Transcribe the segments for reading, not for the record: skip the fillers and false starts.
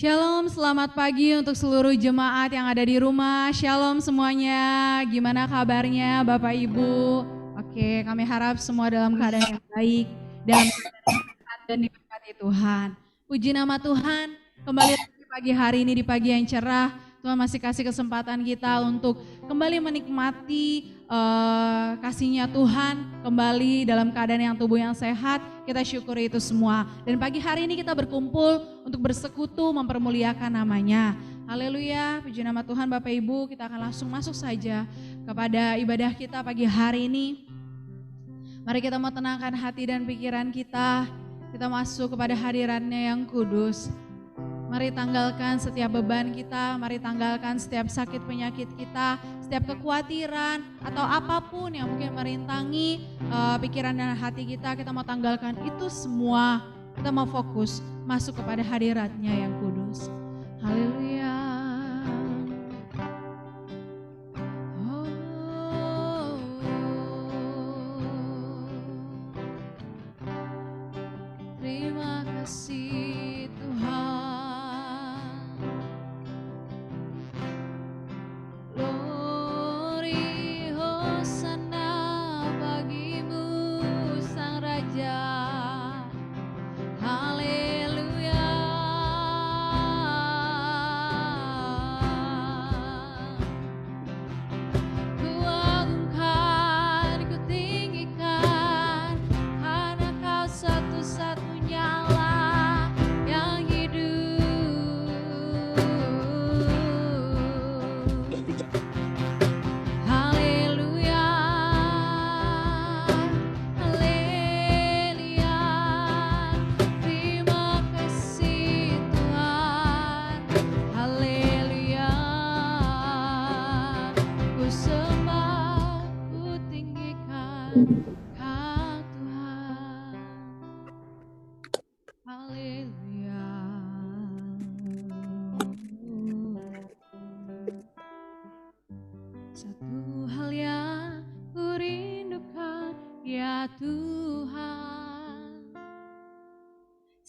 Shalom, selamat pagi untuk seluruh jemaat yang ada di rumah. Shalom semuanya, gimana kabarnya Bapak Ibu? Oke, kami harap semua dalam keadaan yang baik, dalam keadaan sehat dan diberkati Tuhan. Puji nama Tuhan, kembali lagi di pagi hari ini di pagi yang cerah. Tuhan masih kasih kesempatan kita untuk kembali menikmati kasih-Nya Tuhan, kembali dalam keadaan yang tubuh yang sehat. Kita syukuri itu semua. Dan pagi hari ini kita berkumpul untuk bersekutu mempermuliakan namanya. Haleluya, puji nama Tuhan Bapak Ibu. Kita akan langsung masuk saja kepada ibadah kita pagi hari ini. Mari kita mau tenangkan hati dan pikiran kita. Kita masuk kepada hadirat-Nya yang kudus. Mari tanggalkan setiap beban kita, mari tanggalkan setiap sakit penyakit kita, setiap kekhawatiran atau apapun yang mungkin merintangi pikiran dan hati kita mau tanggalkan itu semua. Kita mau fokus masuk kepada hadirat-Nya yang kudus. Haleluya. Terima kasih Tuhan.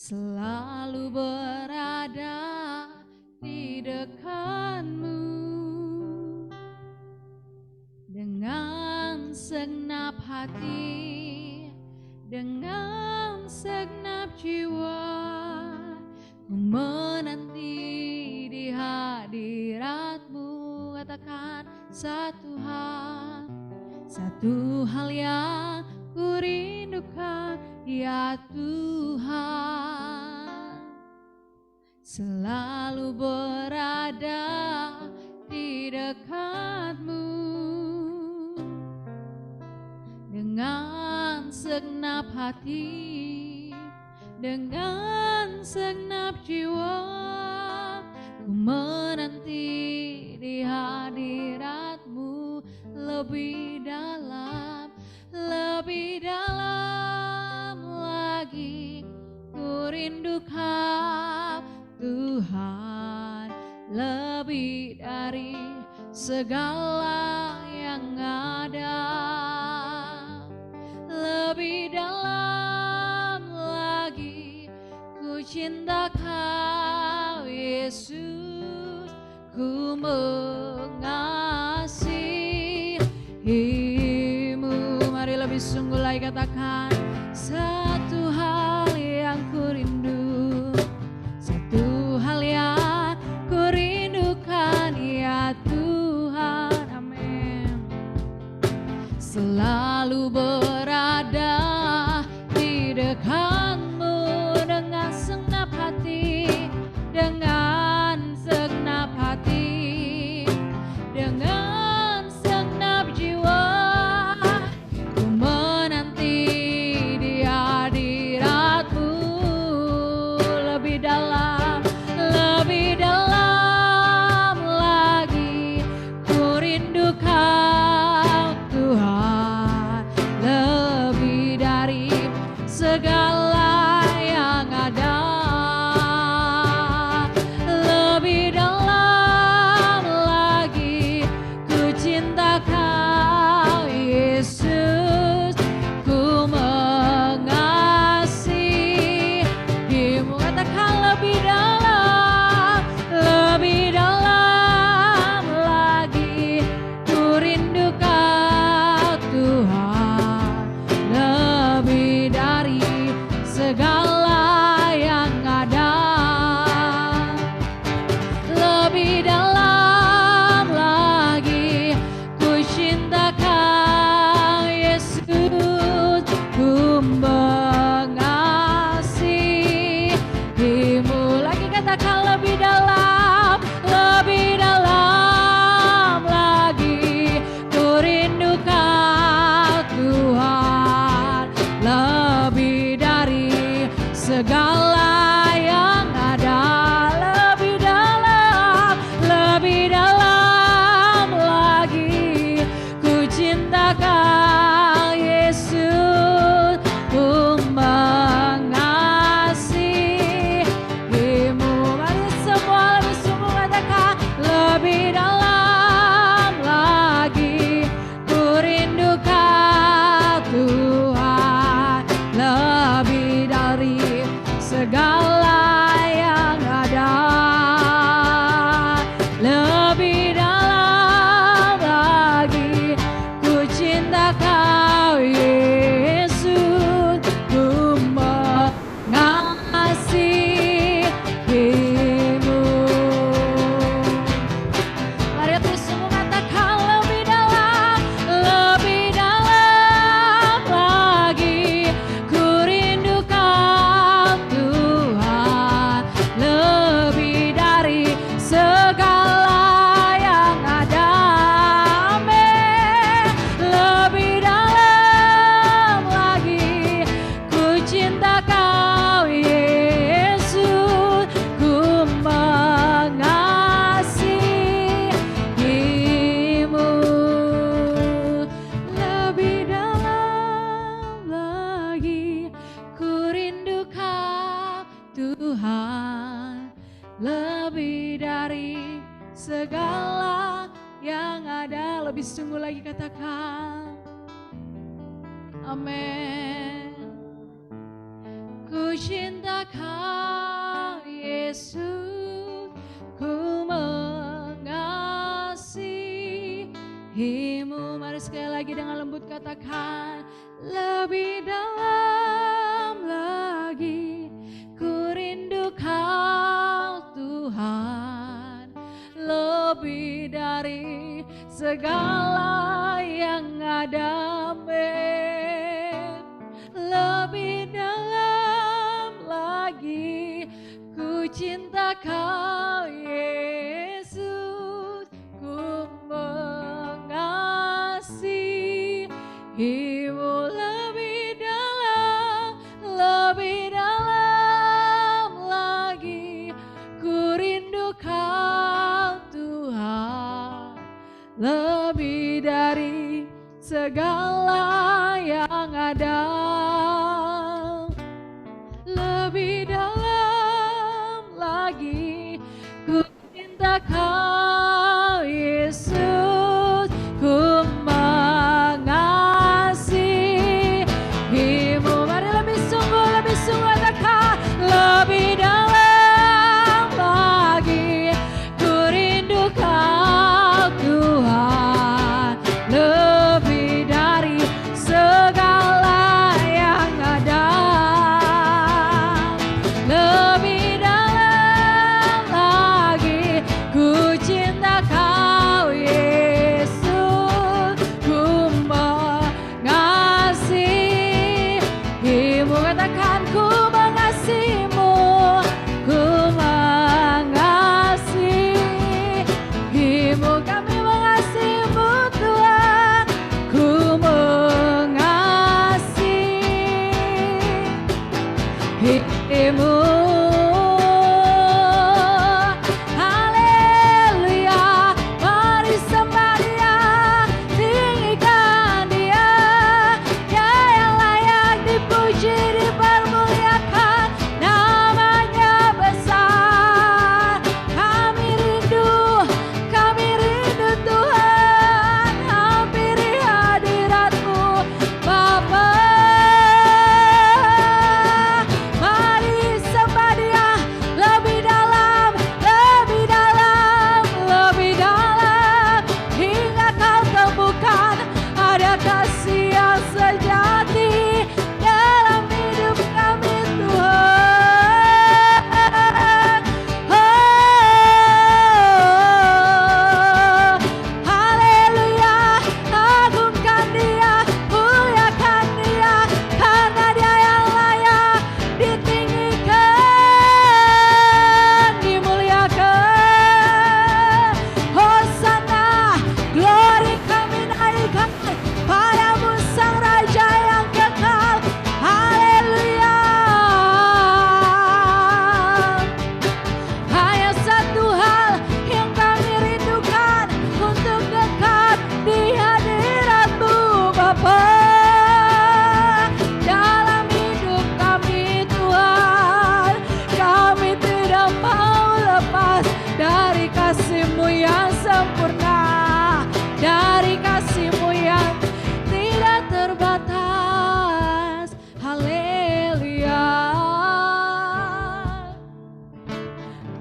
Selalu berada di dekatmu dengan segenap hati, dengan segenap jiwa, ku menanti di hadirat-Mu. Katakan satu hal yang ku rindukan, ya Tuhan, selalu berada di dekat-Mu dengan segenap hati, dengan segenap jiwa, ku menanti di hadirat-Mu lebih dalam lagi. Ku rindu Kau Tuhan, lebih dari segala yang ada, lebih dalam lagi. Ku cinta Kau Yesus, ku mengasihi-Mu. Mari lebih sungguh lagi katakan, satu hal yang ku rindu, satu hal yang ku rindukan, ya Tuhan, amin. Selalu berada di dekat-Mu dengan segenap hati, dengan segenap hati, dengan segenap jiwa, ku menanti di hadirat-Mu lebih dalam lagi. Ku rindu Kau Tuhan, lebih sungguh lagi katakan. Amin. Ku cinta Kau Yesus, ku mengasihimu. Mari sekali lagi dengan lembut katakan, lebih dalam lagi ku rindu Kau Tuhan, lebih dari segala yang ada. Amin. Lebih dalam lagi ku cinta Kau Yesus, ku mengasihimu. Lebih dalam lagi ku rindu Kau Tuhan, lebih dari segala yang ada. Lebih dalam lagi ku cinta Kau Yesus, ku mengasihimu. Mari lebih sungguh katakan, lebih dalam lagi ku rindu Kau Tuhan, lebih dari segala yang ada. Lebih dalam lagi ku cinta Kau Yesus, ku mengasihimu. Katakan, ku mengasihimu, ku mengasihimu. Kami mengasihimu Tuhan, ku mengasihimu. Haleluya, mari sembah Dia, tinggikan Dia, Dia yang layak dipuji, dipermuliakan, namanya besar. Kami rindu Tuhan, hampiri hadirat-Mu Bapa. Mari sembah Dia, lebih dalam, hingga Kau temukan ada kasih yang sejati dalam hidup kami Tuhan. Oh, haleluya, agungkan Dia, muliakan Dia, karena Dia yang layak ditinggikan, dimuliakan. Hosana, glory kami naikkan padamu Sang Raja yang kekal. Haleluya. Hanya satu hal yang kami rindukan, untuk dekat di hadirat-Mu Bapa. Dalam hidup kami Tuhan, kami tidak mau lepas dari kasih-Mu yang sempurna, dari kasih-Mu yang tidak terbatas. Haleluya.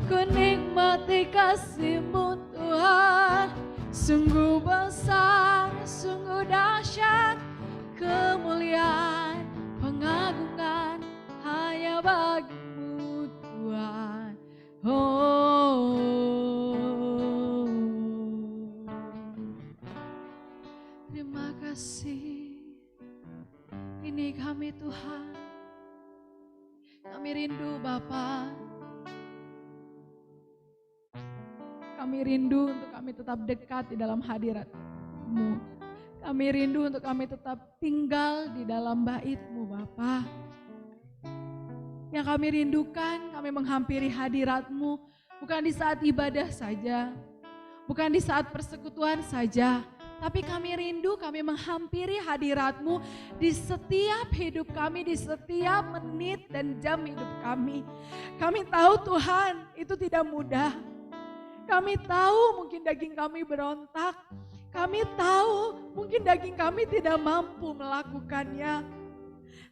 Ku nikmati kasih-Mu Tuhan, sungguh besar, sungguh dahsyat, kemuliaan, pengagungan hanya bagi-Mu Tuhan. Oh, terima kasih. Ini kami Tuhan, kami rindu Bapa. Kami rindu untuk kami tetap dekat di dalam hadirat-Mu. Kami rindu untuk kami tetap tinggal di dalam bait-Mu Bapa. Yang kami rindukan, kami menghampiri hadirat-Mu, bukan di saat ibadah saja, bukan di saat persekutuan saja, tapi kami rindu, kami menghampiri hadirat-Mu di setiap hidup kami, di setiap menit dan jam hidup kami. Kami tahu Tuhan, itu tidak mudah. Kami tahu mungkin daging kami berontak, Kami tahu mungkin daging kami tidak mampu melakukannya.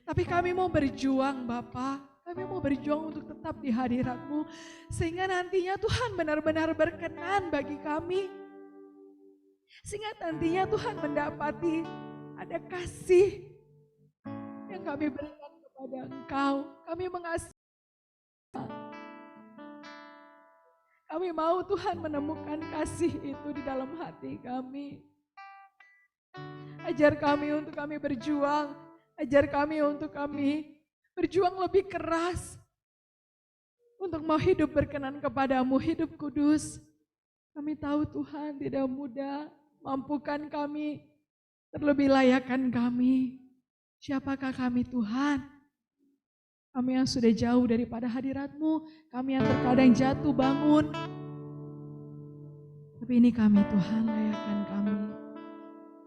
Tapi kami mau berjuang Bapa. Kami mau berjuang untuk tetap di hadirat-Mu. Sehingga nantinya Tuhan benar-benar berkenan bagi kami. Sehingga nantinya Tuhan mendapati ada kasih yang kami berikan kepada Engkau. Kami mengasihi. Kami mau Tuhan menemukan kasih itu di dalam hati kami. Ajar kami untuk kami berjuang. Ajar kami untuk kami berjuang lebih keras. Untuk mau hidup berkenan kepadamu, hidup kudus. Kami tahu Tuhan tidak mudah. Mampukan kami, terlebih layakkan kami. Siapakah kami Tuhan? Kami yang sudah jauh daripada hadirat-Mu, kami yang terkadang jatuh bangun. Tapi ini kami Tuhan, layakkan kami.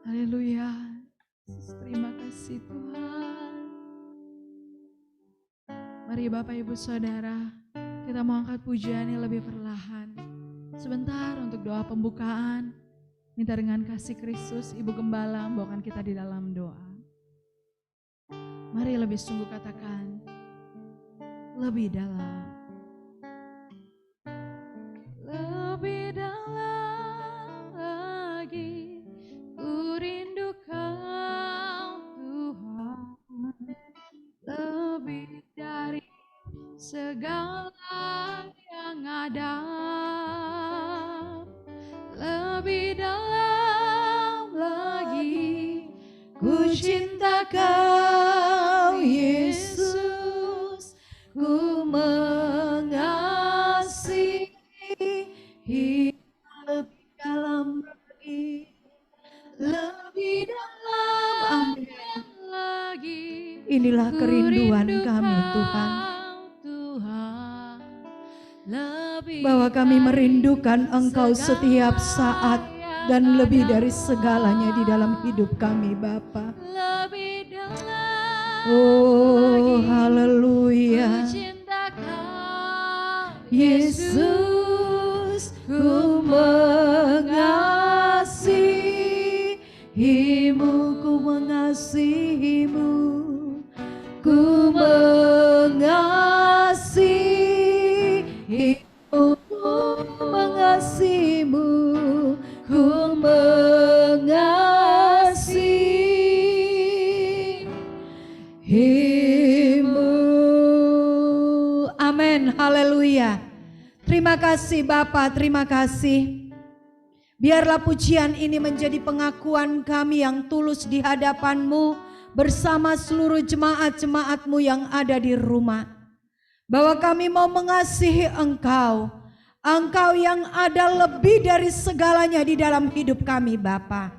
Haleluya. Terima kasih Tuhan. Mari Bapak Ibu Saudara, kita mau angkat pujian yang lebih perlahan. Sebentar untuk doa pembukaan. Minta dengan kasih Kristus, Ibu Gembala membawakan kita di dalam doa. Mari lebih sungguh katakan, lebih dalam. Lebih dalam lagi, ku rindu Kau Tuhan. Lebih dari segala yang ada. Lebih dalam lagi, ku cinta Kau Yesus. Ku mengasihi lebih dalam lagi, lebih dalam, amin. Inilah kerinduan kami Tuhan, bahwa kami merindukan Engkau setiap saat dan lebih dari segalanya di dalam hidup kami Bapa. Oh haleluya, Yesus, ku mengasihi-Mu, ku mengasihi-Mu, ku mengasihi-Mu, mengasihi-Mu, ku mengasihi-Mu. Amin, haleluya. Terima kasih Bapa, terima kasih. Biarlah pujian ini menjadi pengakuan kami yang tulus di hadapan-Mu bersama seluruh jemaat-jemaat-Mu yang ada di rumah. Bahwa kami mau mengasihi Engkau. Engkau yang ada lebih dari segalanya di dalam hidup kami Bapa.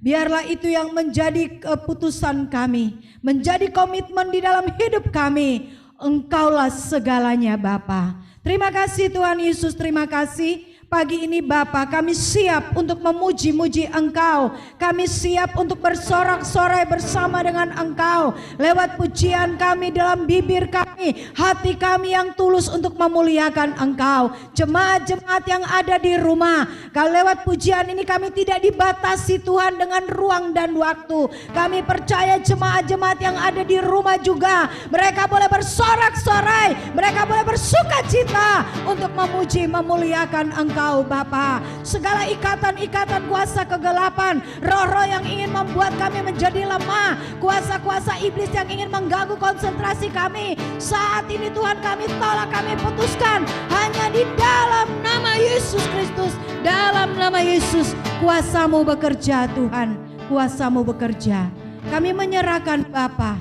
Biarlah itu yang menjadi keputusan kami, menjadi komitmen di dalam hidup kami. Engkaulah segalanya Bapa. Terima kasih Tuhan Yesus, terima kasih. Pagi ini Bapa, kami siap untuk memuji-muji Engkau. Kami siap untuk bersorak-sorai bersama dengan Engkau. Lewat pujian kami dalam bibir kami, hati kami yang tulus untuk memuliakan Engkau. Jemaat-jemaat yang ada di rumah, kalau lewat pujian ini kami tidak dibatasi Tuhan dengan ruang dan waktu. Kami percaya jemaat-jemaat yang ada di rumah juga, mereka boleh bersorak-sorai, mereka boleh bersuka cita untuk memuji, memuliakan Engkau Bapa. Segala ikatan-ikatan kuasa kegelapan, roh-roh yang ingin membuat kami menjadi lemah, kuasa-kuasa iblis yang ingin mengganggu konsentrasi kami, saat ini Tuhan kami tolak, kami putuskan hanya di dalam nama Yesus Kristus. Dalam nama Yesus, kuasa-Mu bekerja Tuhan, kuasa-Mu bekerja. Kami menyerahkan Bapa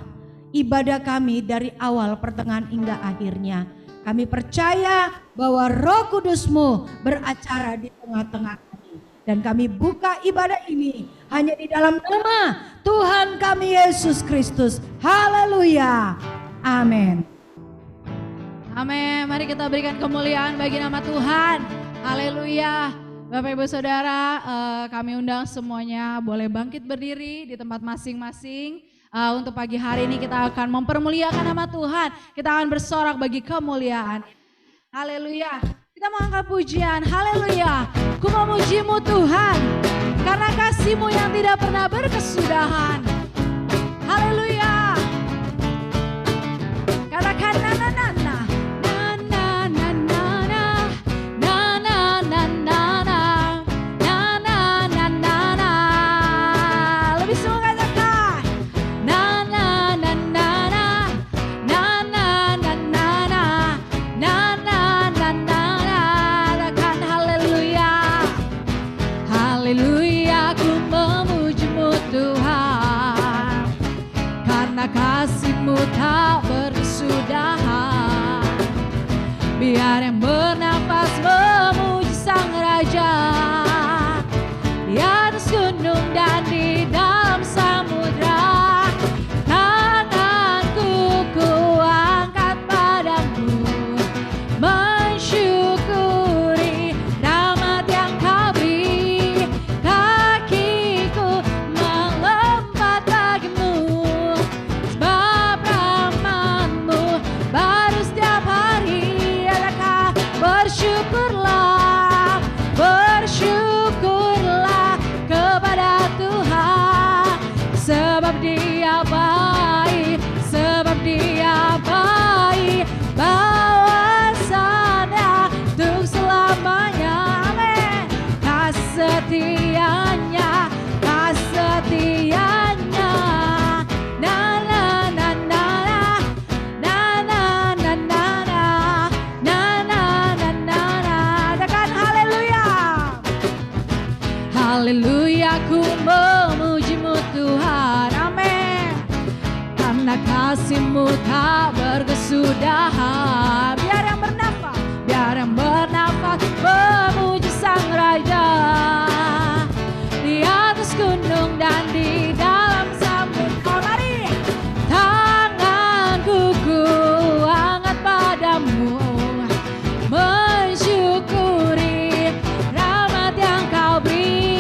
ibadah kami dari awal, pertengahan hingga akhirnya. Kami percaya bahwa Roh Kudus-Mu beracara di tengah-tengah kami. Dan kami buka ibadah ini hanya di dalam nama Tuhan kami Yesus Kristus. Haleluya. Amin. Amin. Mari kita berikan kemuliaan bagi nama Tuhan. Haleluya. Bapak Ibu Saudara, kami undang semuanya boleh bangkit berdiri di tempat masing-masing. Untuk pagi hari ini kita akan mempermuliakan nama Tuhan. Kita akan bersorak bagi kemuliaan. Haleluya. Kita mau angkat pujian. Haleluya. Ku memuji-Mu Tuhan. karena kasih-Mu yang tidak pernah berkesudahan. Haleluya. Katakan na na na na. Kasih-Mu tak berkesudahan. Biar yang bernafas memuji Sang Raja di atas gunung dan di dalam samudra. Tanganku kuangkat padamu, mensyukuri rahmat yang Kau beri. Kakiku melompat bagimu, bersyukurlah, bersyukurlah kepada Tuhan, sebab Dia baik, sebab Dia baik, bahwasanya untuk selamanya. Amin. Kesetiaannya, kesetiaannya. Haleluya, ku memuji-Mu Tuhan, amin. Karena kasih-Mu tak berkesudahan. Biar yang bernafas memuji Sang Raja di atas gunung dan di dalam samudra. Mari, tanganku kuangkat padamu, mensyukuri rahmat yang Kau beri.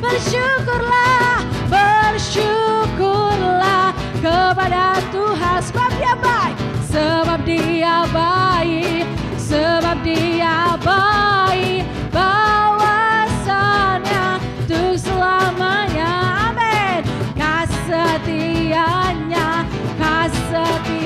Bersyukurlah, bersyukurlah kepada Tuhan, sebab Dia baik, sebab Dia baik, sebab Dia baik, bahwasanya untuk selamanya. Amin. Kesetiaannya,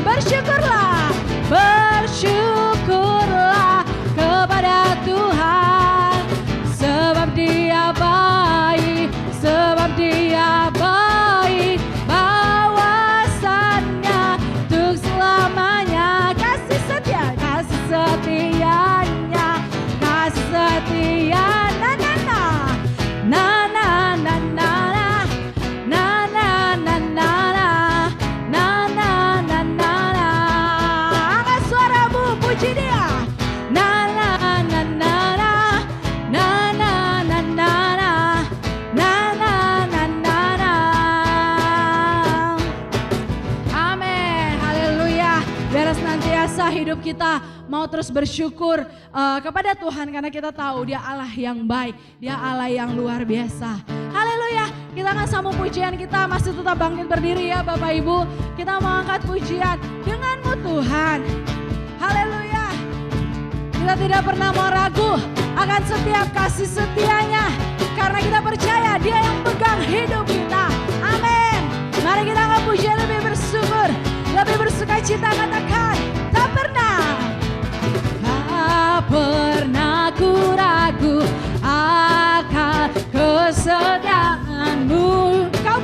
bersyukurlah, bersyukurlah kepada Tuhan, sebab Dia baik, sebab Dia baik, bahwasanya untuk selamanya. Kasih setia, kasih setianya, kasih setia. Na na na na na na na na na na na na na na na. Angkat suaramu, puji Dia. Na na na na na na na na na na na na na na. Amin. Haleluya. Biar senantiasa hidup kita mau terus bersyukur kepada Tuhan, karena kita tahu Dia Allah yang baik, Dia Allah yang luar biasa. Haleluya. Kita akan sambung pujian kita, masih tetap bangkit berdiri ya Bapak Ibu. Kita mau angkat pujian dengan-Mu Tuhan. Haleluya. Kita tidak pernah mau ragu akan setiap kasih setianya, karena kita percaya Dia yang pegang hidup kita. Amin. Mari kita angkat pujian lebih bersyukur, lebih bersukacita, katakan tak pernah. Tak pernah ku ragu akan kesetiaan-Mu. Kau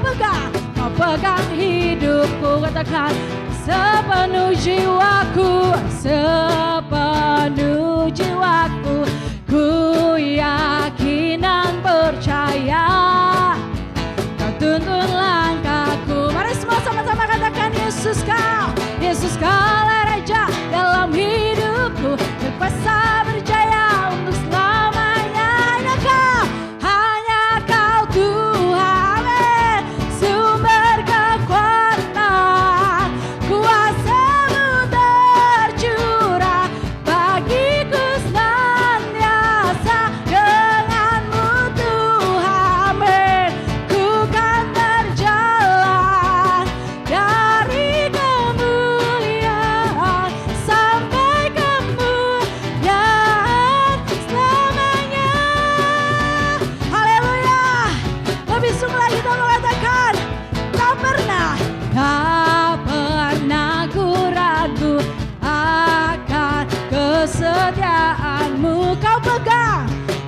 pegang hidupku, katakan sepenuh jiwaku, sepenuh jiwaku. Ku yakin dan percaya Kau tuntun langkahku. Mari semua sama-sama katakan Yesus Kaulah Raja dalam hidupku, berkuasa berjaya untuk selamanya. Hanya Kau Tuhan, sumber kekuatan, kuasa-Mu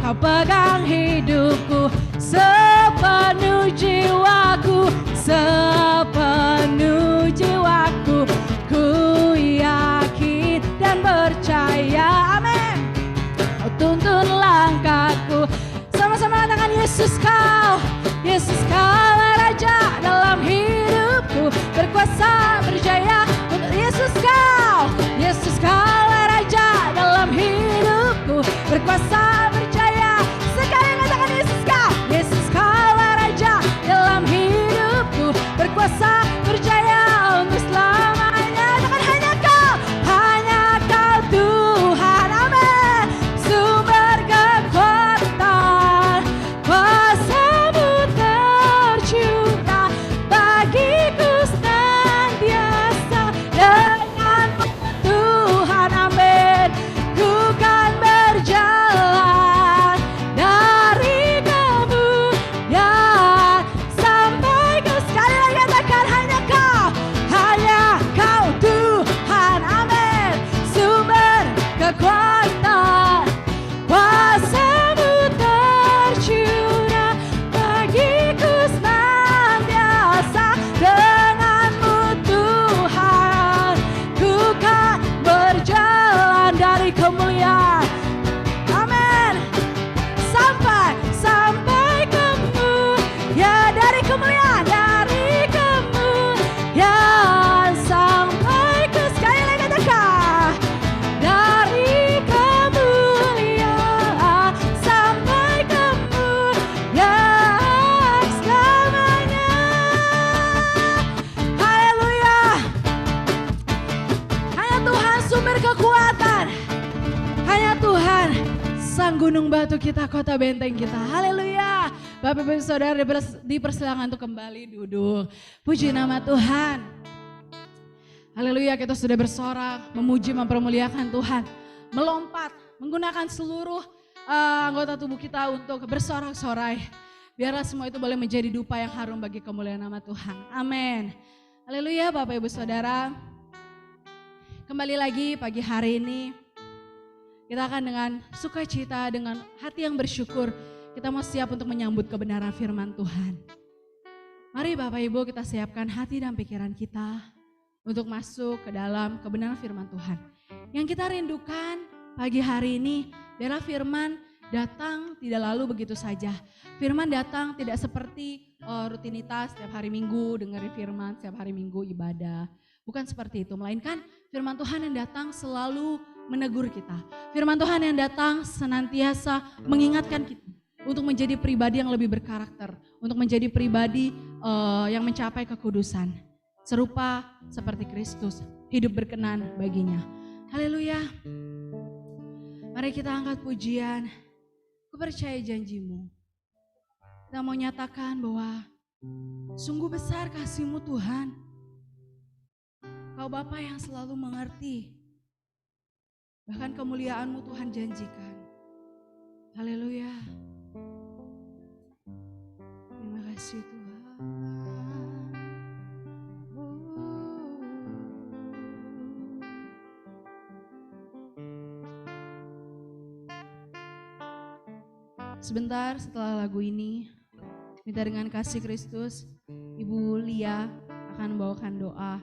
Kau pegang hidupku sepenuh jiwaku, sepenuh jiwaku. Ku yakin dan percaya, amin. Kau tuntun langkahku. Sama-sama katakan Yesus kau, Yesus kau Raja dalam hidupku, berkuasa berjaya. Yesus kau, Yesus kau Raja dalam hidupku, berkuasa berjaya. Sekali katakan Yesus kau, Yesus kau Raja dalam hidupku, berkuasa berjaya untuk selamanya. Katakan hanya kau Tuhan, amin. Sumber kekuatan, kuasa-Mu tercurah bagiku senantiasa. Dengan-Mu Tuhan, amin. Ku kan berjalan dari kemudian sampai ke, sekali lagi katakan hanya kau Tuhan, amin. Sumber kekuatan, kuasa-Mu tercurah bagiku senantiasa. Dengan-Mu Tuhan, ku kan berjalan dari kemuliaan, amin, sampai kemuliaan, dari kemuliaan sampai ke, sekali lagi katakan, dari kemuliaan sampai kemuliaan selamanya. Haleluya. Hanya Tuhan sumber kekuatan, hanya Tuhan sang gunung batu kita, kota benteng kita. Haleluya. Bapak Ibu Saudara dipersilakan untuk kembali duduk. Puji nama Tuhan. Haleluya, kita sudah bersorak, memuji, mempermuliakan Tuhan. Melompat, menggunakan seluruh anggota tubuh kita untuk bersorak-sorai. Biarlah semua itu boleh menjadi dupa yang harum bagi kemuliaan nama Tuhan. Amin. Haleluya Bapak Ibu Saudara. Kembali lagi pagi hari ini. Kita akan dengan sukacita, dengan hati yang bersyukur, kita mau siap untuk menyambut kebenaran firman Tuhan. Mari Bapak Ibu kita siapkan hati dan pikiran kita untuk masuk ke dalam kebenaran firman Tuhan. Yang kita rindukan pagi hari ini adalah firman datang tidak lalu begitu saja. Firman datang tidak seperti rutinitas setiap hari Minggu dengerin firman, setiap hari Minggu ibadah. Bukan seperti itu, melainkan firman Tuhan yang datang selalu menegur kita. Firman Tuhan yang datang senantiasa mengingatkan kita untuk menjadi pribadi yang lebih berkarakter, untuk menjadi pribadi yang mencapai kekudusan. Serupa seperti Kristus, hidup berkenan baginya. Haleluya. Mari kita angkat pujian. Ku percaya janji-Mu. Kita mau nyatakan bahwa sungguh besar kasih-Mu Tuhan. Kau Bapa yang selalu mengerti. Bahkan kemuliaan-Mu Tuhan janjikan. Haleluya. Terima kasih Tuhan. Sebentar setelah lagu ini, minta dengan kasih Kristus, Ibu Lia akan membawakan doa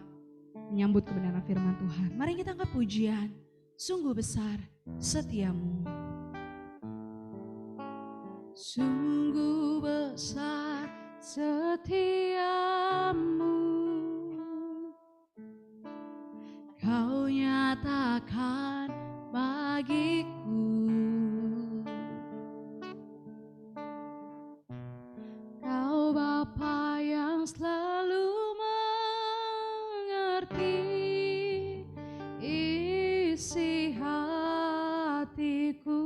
menyambut kebenaran firman Tuhan. Mari kita angkat pujian, sungguh besar setiamu. Sungguh besar setiamu, Kau nyatakan bagiku. Kau Bapa yang selalu mengerti isi hatiku.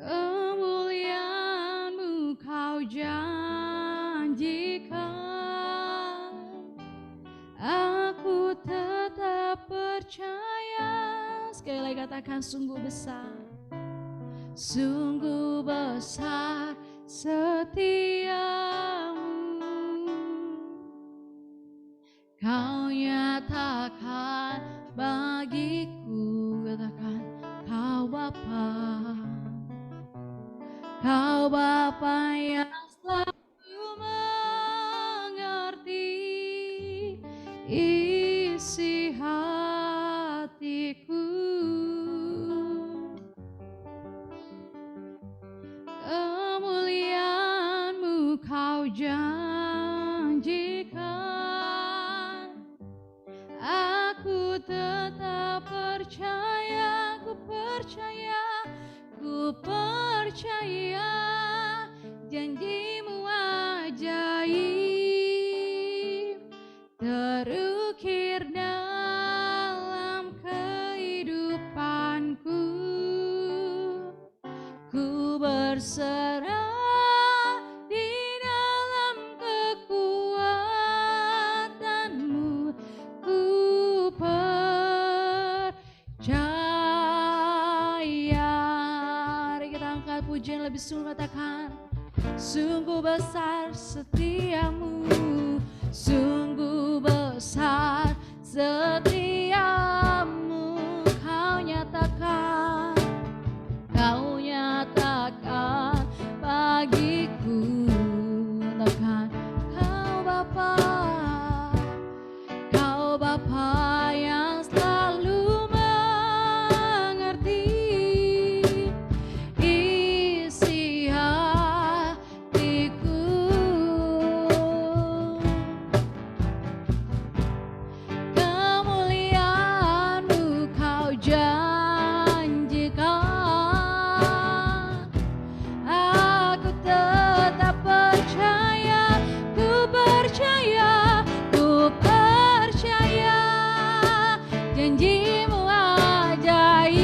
Kemuliaan-Mu Kau janjikan, aku tetap percaya. Sekali lagi katakan sungguh besar. Sungguh besar setiamu, Kau nyatakan bagiku. katakan, Kau Bapa, Kau Bapa yang selalu mengerti isi hatiku. Kemuliaan-Mu Kau janjikan, aku tetap percaya, ku percaya, ku percaya, janji-Mu ajaib terukir dalam kehidupanku. Ku berserah di dalam kekuatan-Mu, ku percaya. Mari kita angkat pujian lebih sungguh, katakan, sungguh besar setiamu, sungguh besar setiamu. Kau nyatakan, Kau nyatakan bagiku. Katakan, Kau Bapa, Kau Bapa yang selalu mengerti isi hatiku. Kemuliaan-Mu Kau janjikan, aku tetap percaya, ku percaya, ku percaya, janji-Mu ajaib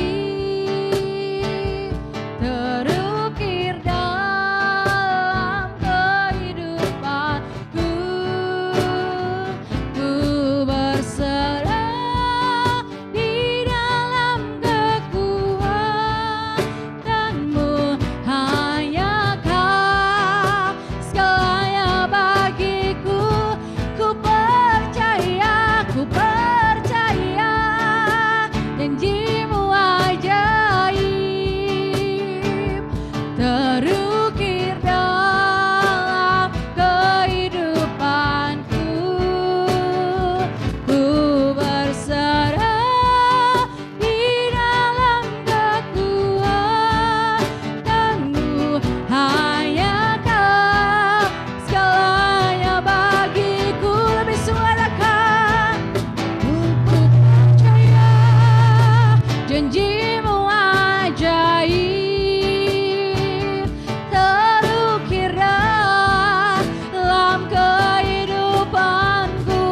terukir dalam kehidupanku. Ku berserah di dalam kekuatan-Mu, hanya Kau segalanya bagiku. Ku percaya, janji-Mu ajaib terukir dalam kehidupanku. Ku berserah di dalam kekuatan-Mu, hanya Kau segalanya bagiku. Lebih suarakan, ku percaya, janji-Mu ajaib terukir dalam kehidupanku.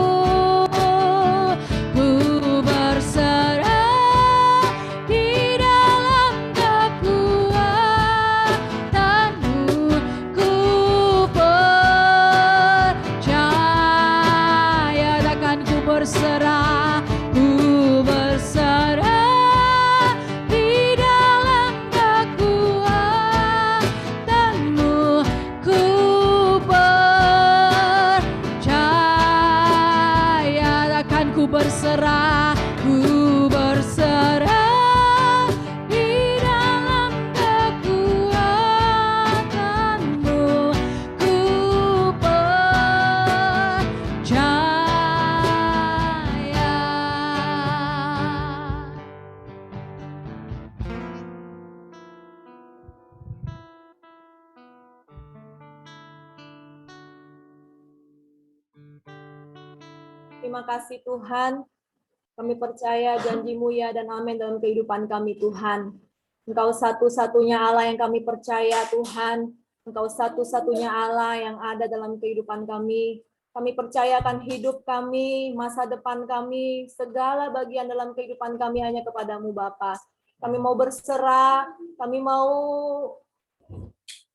Ku berserah di dalam kekuatan-Mu, ku percaya. Takkan ku berserah, ku berserah di dalam kekuatan-Mu, ku percaya. Takkan ku berserah, ku berserah di dalam kekuatan-Mu, ku percaya. Terima kasih Tuhan, kami percaya janji-Mu ya dan amin dalam kehidupan kami Tuhan. Engkau satu-satunya Allah yang kami percaya Tuhan. Engkau satu-satunya Allah yang ada dalam kehidupan kami. Kami percayakan hidup kami, masa depan kami, segala bagian dalam kehidupan kami hanya kepadamu Bapa. Kami mau berserah, kami mau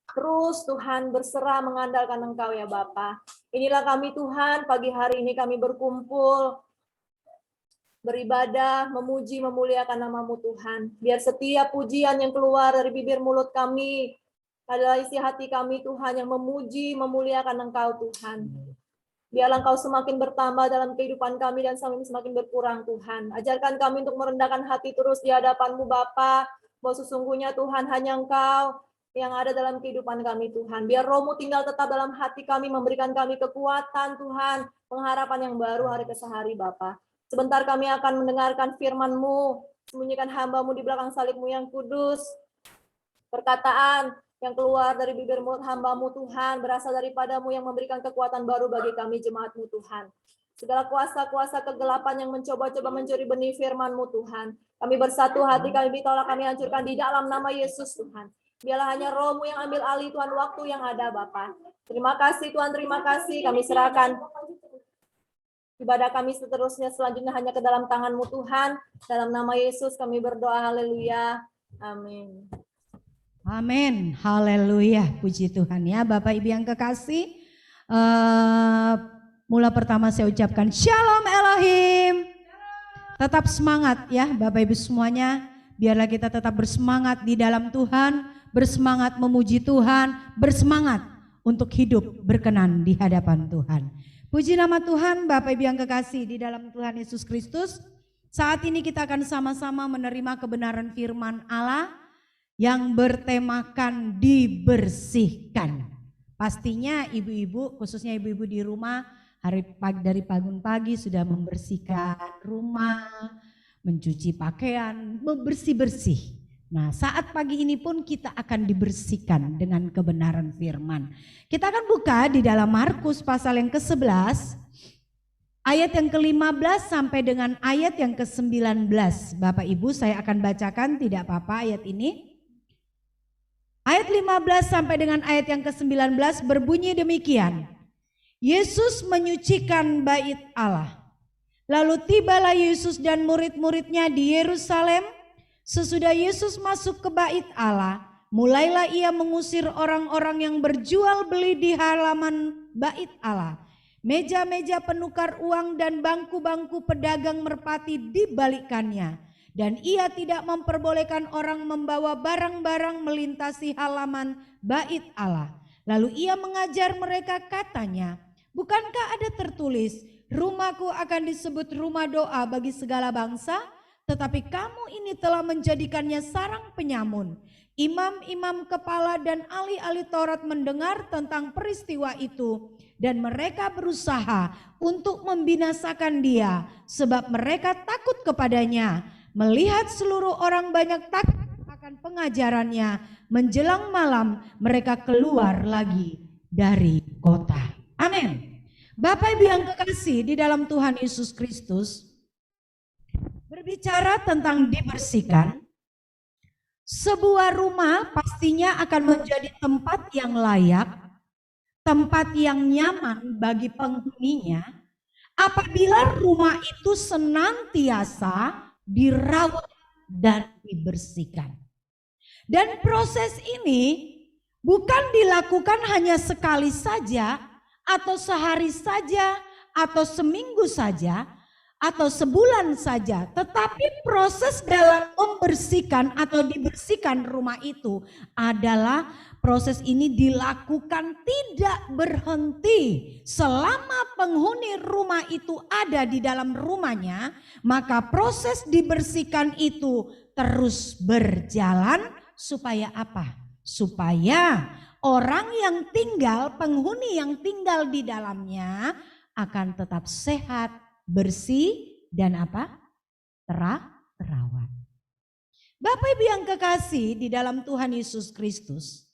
terus Tuhan berserah mengandalkan Engkau ya Bapa. Inilah kami Tuhan, pagi hari ini kami berkumpul, beribadah, memuji, memuliakan nama-Mu Tuhan. Biar setiap pujian yang keluar dari bibir mulut kami adalah isi hati kami Tuhan yang memuji, memuliakan Engkau Tuhan. Biarlah Engkau semakin bertambah dalam kehidupan kami dan semakin berkurang Tuhan. Ajarkan kami untuk merendahkan hati terus di hadapan-Mu Bapa, bahwa sesungguhnya Tuhan hanya Engkau yang ada dalam kehidupan kami Tuhan. Biar Roh-Mu tinggal tetap dalam hati kami, memberikan kami kekuatan Tuhan, pengharapan yang baru hari ke hari Bapa. Sebentar kami akan mendengarkan firman-Mu, sembunyikan hamba-Mu di belakang salib-Mu yang kudus. Perkataan yang keluar dari bibir mulut hamba-Mu Tuhan, berasal daripada-Mu yang memberikan kekuatan baru bagi kami jemaat-Mu Tuhan. Segala kuasa-kuasa kegelapan yang mencoba-coba mencuri benih firman-Mu Tuhan. Kami bersatu hati, kami ditolak, kami hancurkan di dalam nama Yesus Tuhan. Biarlah hanya Roh-Mu yang ambil alih Tuhan waktu yang ada Bapa. Terima kasih Tuhan, terima kasih. Kami serahkan ibadah kami seterusnya selanjutnya hanya ke dalam tangan-Mu Tuhan. Dalam nama Yesus kami berdoa, haleluya. Amin. Amin, haleluya, puji Tuhan ya Bapak Ibu yang kekasih. Mula pertama saya ucapkan Shalom Elohim. Tetap semangat ya Bapak Ibu semuanya. Biarlah kita tetap bersemangat di dalam Tuhan, bersemangat memuji Tuhan, bersemangat untuk hidup berkenan di hadapan Tuhan. Puji nama Tuhan Bapak Ibu yang kekasih di dalam Tuhan Yesus Kristus. Saat ini kita akan sama-sama menerima kebenaran firman Allah yang bertemakan dibersihkan. Pastinya ibu-ibu, khususnya ibu-ibu di rumah, dari pagi sudah membersihkan rumah, mencuci pakaian, bersih-bersih. Nah, saat pagi ini pun kita akan dibersihkan dengan kebenaran firman. Kita akan buka di dalam Markus pasal yang ke-11, ayat yang ke-15 sampai dengan ayat yang ke-19. Bapak Ibu, saya akan bacakan, tidak apa-apa ayat ini. Ayat 15 sampai dengan ayat yang ke-19 berbunyi demikian. Yesus menyucikan bait Allah. Lalu tibalah Yesus dan murid-muridnya di Yerusalem. Sesudah Yesus masuk ke bait Allah, mulailah ia mengusir orang-orang yang berjual beli di halaman bait Allah. Meja-meja penukar uang dan bangku-bangku pedagang merpati dibalikkannya. Dan ia tidak memperbolehkan orang membawa barang-barang melintasi halaman bait Allah. Lalu ia mengajar mereka, katanya, bukankah ada tertulis, rumahku akan disebut rumah doa bagi segala bangsa? Tetapi kamu ini telah menjadikannya sarang penyamun. Imam-imam kepala dan ahli-ahli Taurat mendengar tentang peristiwa itu. Dan mereka berusaha untuk membinasakan dia, sebab mereka takut kepadanya. Melihat seluruh orang banyak takut akan pengajarannya, menjelang malam mereka keluar lagi dari kota. Amin. Bapak Ibu yang kekasih di dalam Tuhan Yesus Kristus, berbicara tentang dibersihkan, sebuah rumah pastinya akan menjadi tempat yang layak, tempat yang nyaman bagi penghuninya apabila rumah itu senantiasa dirawat dan dibersihkan. Dan proses ini bukan dilakukan hanya sekali saja, atau sehari saja, atau seminggu saja, atau sebulan saja, tetapi proses dalam membersihkan atau dibersihkan rumah itu adalah proses ini dilakukan tidak berhenti. Selama penghuni rumah itu ada di dalam rumahnya, maka proses dibersihkan itu terus berjalan supaya apa? Supaya orang yang tinggal, penghuni yang tinggal di dalamnya akan tetap sehat, bersih, dan apa? Terawat. Bapak Ibu yang kekasih di dalam Tuhan Yesus Kristus,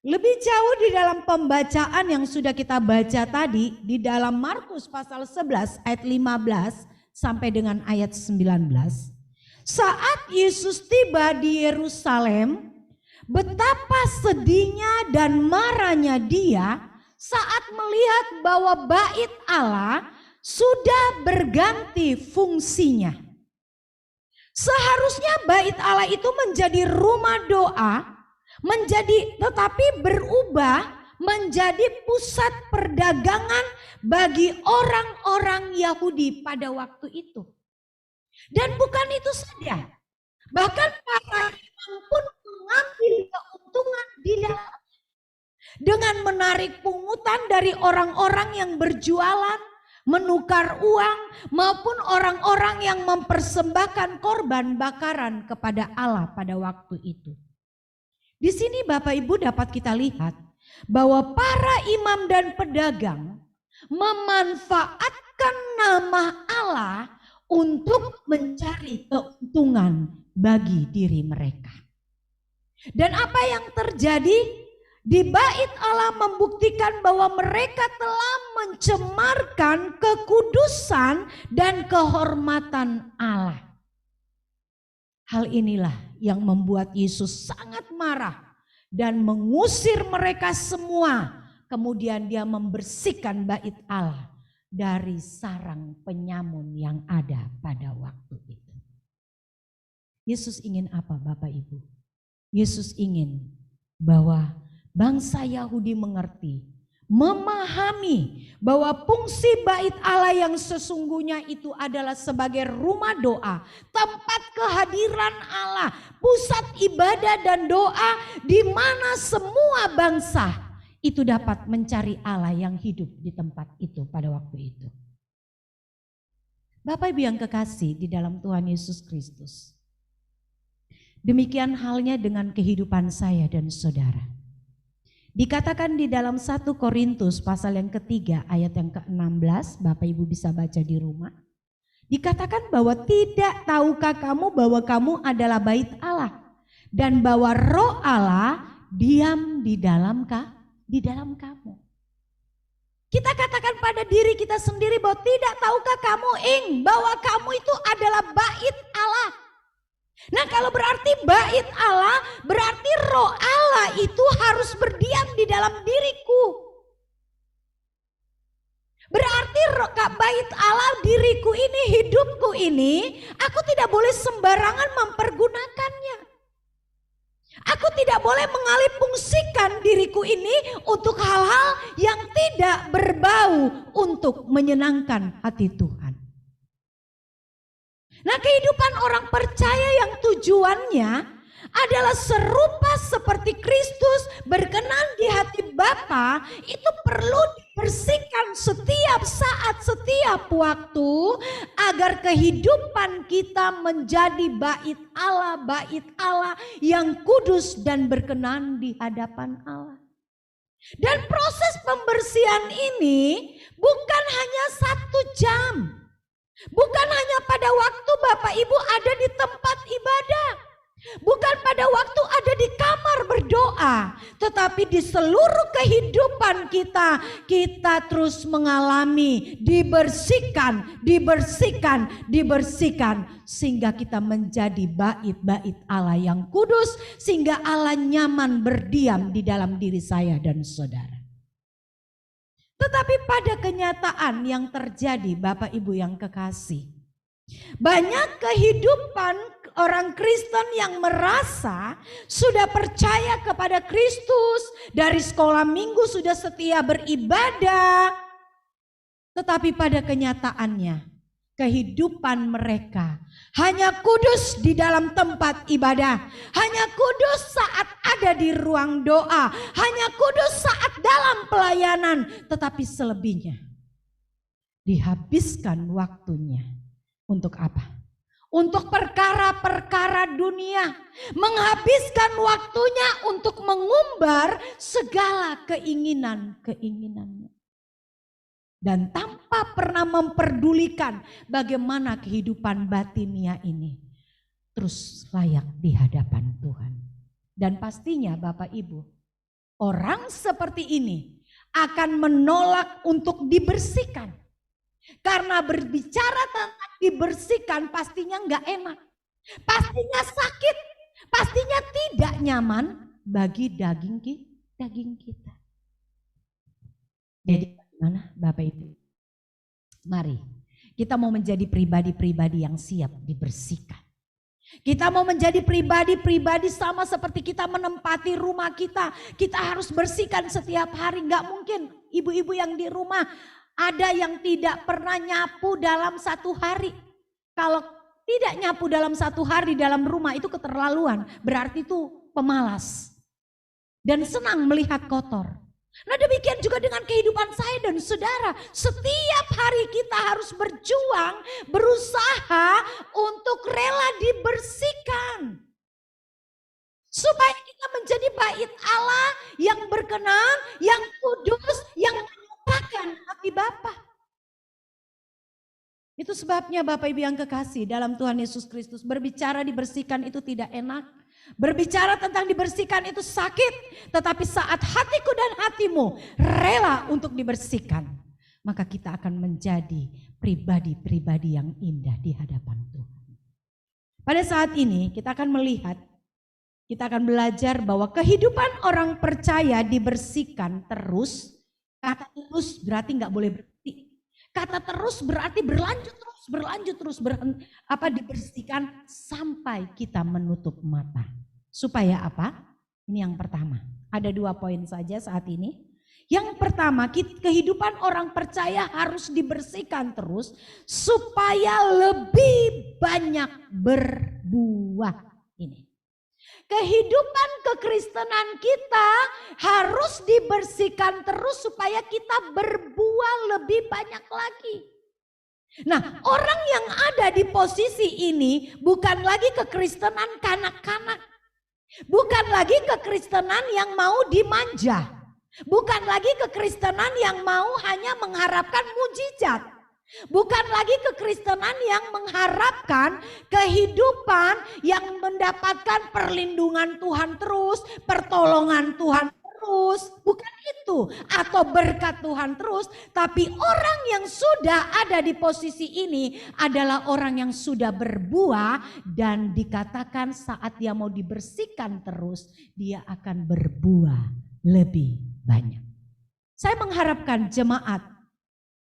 lebih jauh di dalam pembacaan yang sudah kita baca tadi di dalam Markus pasal 11 ayat 15 sampai dengan ayat 19. Saat Yesus tiba di Yerusalem, betapa sedihnya dan marahnya dia saat melihat bahwa bait Allah sudah berganti fungsinya. Seharusnya bait Allah itu menjadi rumah doa, tetapi berubah menjadi pusat perdagangan bagi orang-orang Yahudi pada waktu itu. Dan bukan itu saja, bahkan para imam pun mengambil keuntungan di dalam. dengan menarik pungutan dari orang-orang yang berjualan, menukar uang, maupun orang-orang yang mempersembahkan korban bakaran kepada Allah pada waktu itu. Di sini Bapak Ibu dapat kita lihat bahwa para imam dan pedagang memanfaatkan nama Allah untuk mencari keuntungan bagi diri mereka. Dan apa yang terjadi? Di bait Allah membuktikan bahwa mereka telah mencemarkan kekudusan dan kehormatan Allah. Hal inilah yang membuat Yesus sangat marah dan mengusir mereka semua. Kemudian dia membersihkan bait Allah dari sarang penyamun yang ada pada waktu itu. Yesus ingin apa Bapak Ibu? Yesus ingin bahwa bangsa Yahudi mengerti, memahami bahwa fungsi bait Allah yang sesungguhnya itu adalah sebagai rumah doa, tempat kehadiran Allah, pusat ibadah dan doa di mana semua bangsa itu dapat mencari Allah yang hidup di tempat itu pada waktu itu. Bapak Ibu yang kekasih di dalam Tuhan Yesus Kristus. Demikian halnya dengan kehidupan saya dan saudara. Dikatakan di dalam 1 Korintus pasal yang ketiga ayat yang ke-16, Bapak Ibu bisa baca di rumah. Dikatakan bahwa tidak tahukah kamu bahwa kamu adalah bait Allah dan bahwa Roh Allah diam di dalam kamu. Kita katakan pada diri kita sendiri bahwa tidak tahukah kamu bahwa kamu itu adalah bait Allah. Nah kalau berarti bait Allah, berarti Roh Allah itu harus berdiam di dalam diriku. Berarti bait Allah, diriku ini, hidupku ini, aku tidak boleh sembarangan mempergunakannya. Aku tidak boleh mengalihfungsikan diriku ini untuk hal-hal yang tidak berbau untuk menyenangkan hati Tuhan. Nah kehidupan orang percaya yang tujuannya adalah serupa seperti Kristus berkenan di hati Bapa itu perlu dibersihkan setiap saat, setiap waktu agar kehidupan kita menjadi bait Allah yang kudus dan berkenan di hadapan Allah. Dan proses pembersihan ini bukan hanya 1 jam. Bukan hanya pada waktu Bapak Ibu ada di tempat ibadah. Bukan pada waktu ada di kamar berdoa. Tetapi di seluruh kehidupan kita, kita terus mengalami dibersihkan. Sehingga kita menjadi bait-bait Allah yang kudus. Sehingga Allah nyaman berdiam di dalam diri saya dan saudara. Tetapi pada kenyataan yang terjadi Bapak Ibu yang kekasih, banyak kehidupan orang Kristen yang merasa sudah percaya kepada Kristus, dari sekolah minggu sudah setia beribadah. Tetapi pada kenyataannya kehidupan mereka hanya kudus di dalam tempat ibadah, hanya kudus saat ada di ruang doa, hanya kudus saat dalam pelayanan, tetapi selebihnya dihabiskan waktunya untuk apa? Untuk perkara-perkara dunia, menghabiskan waktunya untuk mengumbar segala keinginan-keinginannya. Dan tanpa pernah memperdulikan bagaimana kehidupan batinia ini terus layak di hadapan Tuhan. Dan pastinya Bapak Ibu, orang seperti ini akan menolak untuk dibersihkan. Karena berbicara tentang dibersihkan pastinya enggak enak. Pastinya sakit, pastinya tidak nyaman bagi daging kita. Jadi mana Bapak Ibu? Mari kita mau menjadi pribadi-pribadi yang siap dibersihkan. Kita mau menjadi pribadi-pribadi sama seperti kita menempati rumah kita. Kita harus bersihkan setiap hari. Gak mungkin ibu-ibu yang di rumah ada yang tidak pernah nyapu dalam 1 hari. Kalau tidak nyapu dalam 1 hari dalam rumah itu keterlaluan. Berarti itu pemalas. Dan senang melihat kotor. Nah demikian juga dengan kehidupan saya dan saudara. Setiap hari kita harus berjuang, berusaha untuk rela dibersihkan. Supaya kita menjadi bait Allah yang berkenan, yang kudus, yang menyatakan hati Bapa. Itu sebabnya Bapak Ibu yang kekasih dalam Tuhan Yesus Kristus, berbicara dibersihkan itu tidak enak. Berbicara tentang dibersihkan itu sakit. Tetapi saat hatiku dan hatimu rela untuk dibersihkan, maka kita akan menjadi pribadi-pribadi yang indah di hadapan Tuhan. Pada saat ini kita akan melihat, kita akan belajar bahwa kehidupan orang percaya dibersihkan terus. Kata terus berarti nggak boleh berhenti. Kata terus berarti berlanjut terus, dibersihkan sampai kita menutup mata. Supaya apa? Ini yang pertama. Ada 2 poin saja saat ini. Yang pertama, kehidupan orang percaya harus dibersihkan terus supaya lebih banyak berbuah. Ini. Kehidupan kekristenan kita harus dibersihkan terus supaya kita berbuah lebih banyak lagi. Nah, orang yang ada di posisi ini bukan lagi kekristenan kanak-kanak. Bukan lagi kekristenan yang mau dimanja. Bukan lagi kekristenan yang mau hanya mengharapkan mujizat. Bukan lagi kekristenan yang mengharapkan kehidupan yang mendapatkan perlindungan Tuhan terus, pertolongan Tuhan terus, bukan itu, atau berkat Tuhan terus. Tapi orang yang sudah ada di posisi ini adalah orang yang sudah berbuah, dan dikatakan saat dia mau dibersihkan terus, dia akan berbuah lebih banyak. Saya mengharapkan jemaat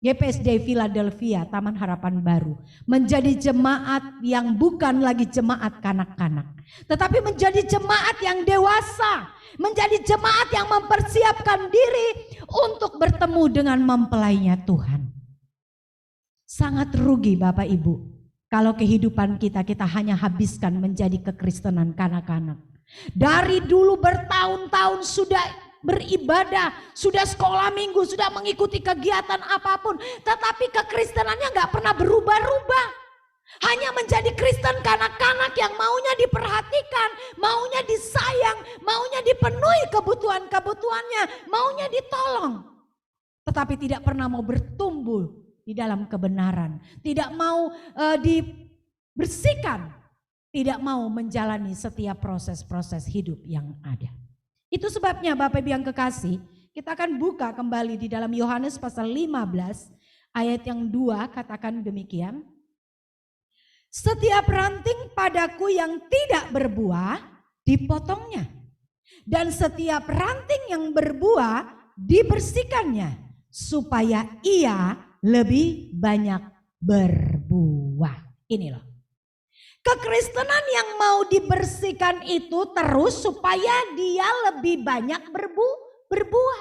GPSD Philadelphia Taman Harapan Baru menjadi jemaat yang bukan lagi jemaat kanak-kanak, tetapi menjadi jemaat yang dewasa, menjadi jemaat yang mempersiapkan diri untuk bertemu dengan mempelainya Tuhan. Sangat rugi Bapak Ibu kalau kehidupan kita hanya habiskan menjadi kekristenan kanak-kanak. Dari dulu bertahun-tahun sudah beribadah, sudah sekolah minggu, sudah mengikuti kegiatan apapun, tetapi kekristenannya gak pernah berubah-ubah. Hanya menjadi Kristen kanak-kanak yang maunya diperhatikan, maunya disayang, maunya dipenuhi kebutuhan-kebutuhannya, maunya ditolong. Tetapi tidak pernah mau bertumbuh di dalam kebenaran, tidak mau dibersihkan, tidak mau menjalani setiap proses-proses hidup yang ada. Itu sebabnya Bapak Ibu yang kekasih, kita akan buka kembali di dalam Yohanes pasal 15 ayat yang 2, katakan demikian. Setiap ranting padaku yang tidak berbuah dipotongnya, dan setiap ranting yang berbuah dibersihkannya, supaya ia lebih banyak berbuah. Ini loh. Kekristenan yang mau dibersihkan itu terus supaya dia lebih banyak berbuah.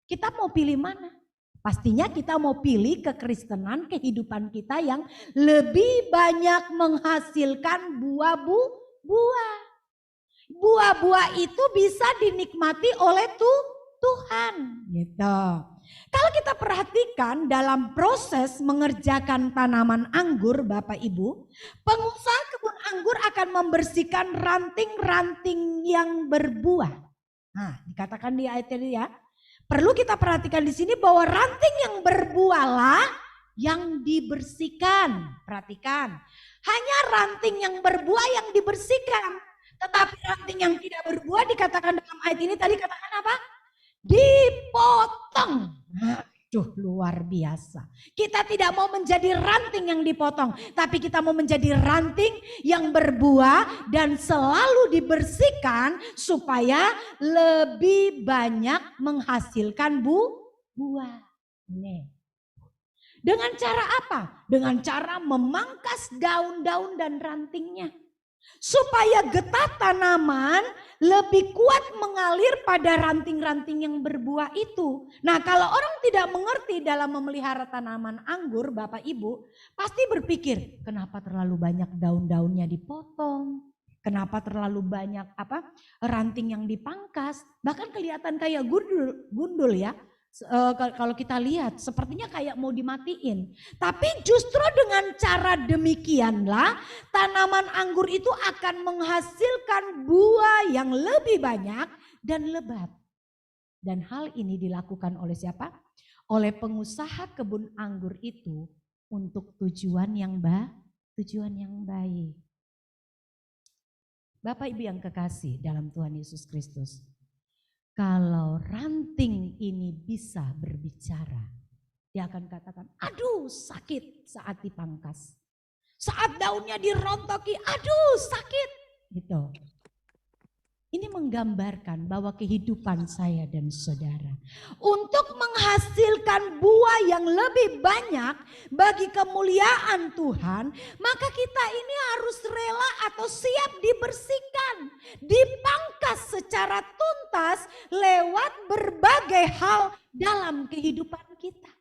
Kita mau pilih mana? Pastinya kita mau pilih kekristenan kehidupan kita yang lebih banyak menghasilkan buah. Buah-buah itu bisa dinikmati oleh Tuhan. Gitu. Kalau kita perhatikan dalam proses mengerjakan tanaman anggur Bapak Ibu, pengusaha kebun anggur akan membersihkan ranting-ranting yang berbuah. Nah, dikatakan di ayat ini ya, perlu kita perhatikan di sini bahwa ranting yang berbuahlah yang dibersihkan. Perhatikan, hanya ranting yang berbuah yang dibersihkan. Tetapi ranting yang tidak berbuah dikatakan dalam ayat ini tadi katakan apa? Dipotong. Aduh, luar biasa. Kita tidak mau menjadi ranting yang dipotong, tapi kita mau menjadi ranting yang berbuah dan selalu dibersihkan supaya lebih banyak menghasilkan buah. Nih. Dengan cara apa? Dengan cara memangkas daun-daun dan rantingnya. Supaya getah tanaman lebih kuat mengalir pada ranting-ranting yang berbuah itu. Nah, kalau orang tidak mengerti dalam memelihara tanaman anggur, Bapak Ibu, pasti berpikir, kenapa terlalu banyak daun-daunnya dipotong? Kenapa terlalu banyak ranting yang dipangkas, bahkan kelihatan kayak gundul ya. Kalau kita lihat sepertinya kayak mau dimatiin. Tapi justru dengan cara demikianlah tanaman anggur itu akan menghasilkan buah yang lebih banyak dan lebat. Dan hal ini dilakukan oleh siapa? Oleh pengusaha kebun anggur itu untuk tujuan yang baik. Bapak Ibu yang kekasih dalam Tuhan Yesus Kristus, kalau ranting ini bisa berbicara, dia akan katakan, aduh sakit saat dipangkas. Saat daunnya dirontoki, aduh sakit. Gitu. Ini menggambarkan bahwa kehidupan saya dan saudara untuk menghasilkan buah yang lebih banyak bagi kemuliaan Tuhan, maka kita ini harus rela atau siap dibersihkan, dipangkas secara tuntas lewat berbagai hal dalam kehidupan kita.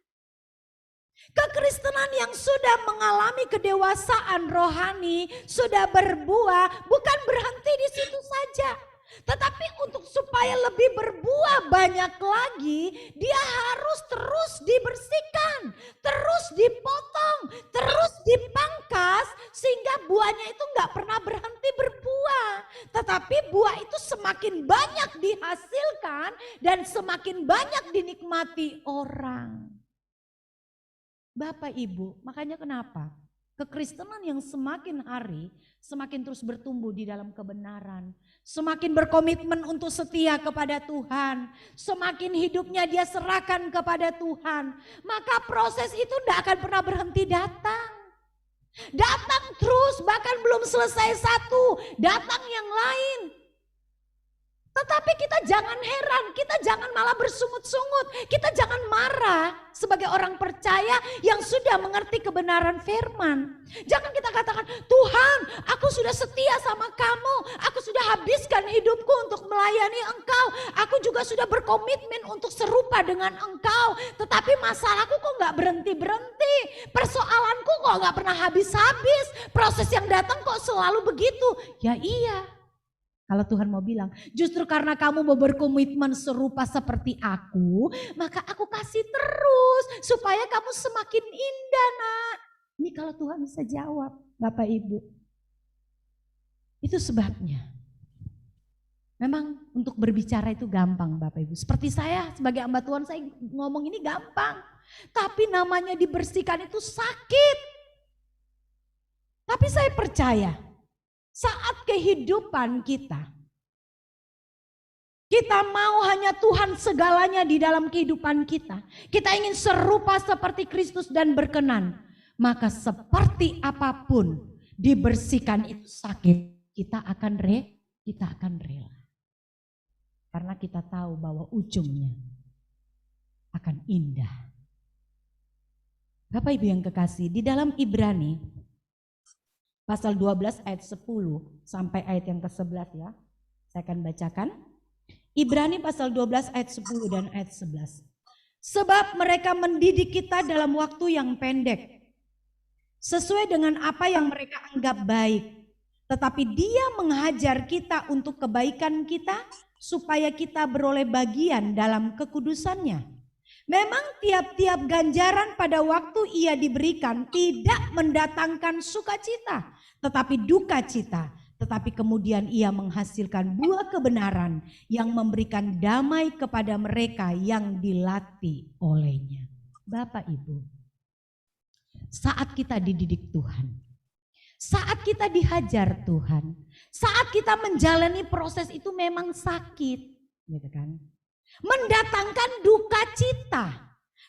Kekristenan yang sudah mengalami kedewasaan rohani, sudah berbuah, bukan berhenti di situ saja. Tetapi untuk supaya lebih berbuah banyak lagi, dia harus terus dibersihkan, terus dipotong, terus dipangkas, sehingga buahnya itu nggak pernah berhenti berbuah. Tetapi buah itu semakin banyak dihasilkan dan semakin banyak dinikmati orang. Bapak Ibu, makanya kenapa? Kekristenan yang semakin hari semakin terus bertumbuh di dalam kebenaran, semakin berkomitmen untuk setia kepada Tuhan, semakin hidupnya dia serahkan kepada Tuhan, maka proses itu tidak akan pernah berhenti datang. Datang terus, bahkan belum selesai satu, datang yang lain. Tetapi kita jangan heran, kita jangan malah bersungut-sungut, kita jangan marah sebagai orang percaya yang sudah mengerti kebenaran firman. Jangan kita katakan, Tuhan aku sudah setia sama kamu, aku sudah habiskan hidupku untuk melayani Engkau, aku juga sudah berkomitmen untuk serupa dengan Engkau. Tetapi masalahku kok gak berhenti-berhenti, persoalanku kok gak pernah habis-habis, proses yang datang kok selalu begitu. Ya iya. Kalau Tuhan mau bilang, justru karena kamu mau berkomitmen serupa seperti aku, maka aku kasih terus supaya kamu semakin indah nak. Ini kalau Tuhan bisa jawab, Bapak Ibu. Itu sebabnya. Memang untuk berbicara itu gampang Bapak Ibu. Seperti saya sebagai hamba Tuhan, saya ngomong ini gampang. Tapi namanya dibersihkan itu sakit. Tapi saya percaya, saat kehidupan kita mau hanya Tuhan segalanya di dalam kehidupan kita. Kita ingin serupa seperti Kristus dan berkenan. Maka seperti apapun dibersihkan itu sakit, kita akan rela. Karena kita tahu bahwa ujungnya akan indah. Bapak Ibu yang kekasih, di dalam Ibrani pasal 12 ayat 10 sampai ayat yang ke-11 ya. Saya akan bacakan. Ibrani pasal 12 ayat 10 dan ayat 11. Sebab mereka mendidik kita dalam waktu yang pendek, sesuai dengan apa yang mereka anggap baik. Tetapi dia menghajar kita untuk kebaikan kita, supaya kita beroleh bagian dalam kekudusannya. Memang tiap-tiap ganjaran pada waktu ia diberikan tidak mendatangkan sukacita, tetapi duka cita. Tetapi kemudian ia menghasilkan buah kebenaran yang memberikan damai kepada mereka yang dilatih olehnya. Bapak Ibu, saat kita dididik Tuhan, saat kita dihajar Tuhan, saat kita menjalani proses itu memang sakit, gitu kan? Mendatangkan duka cita,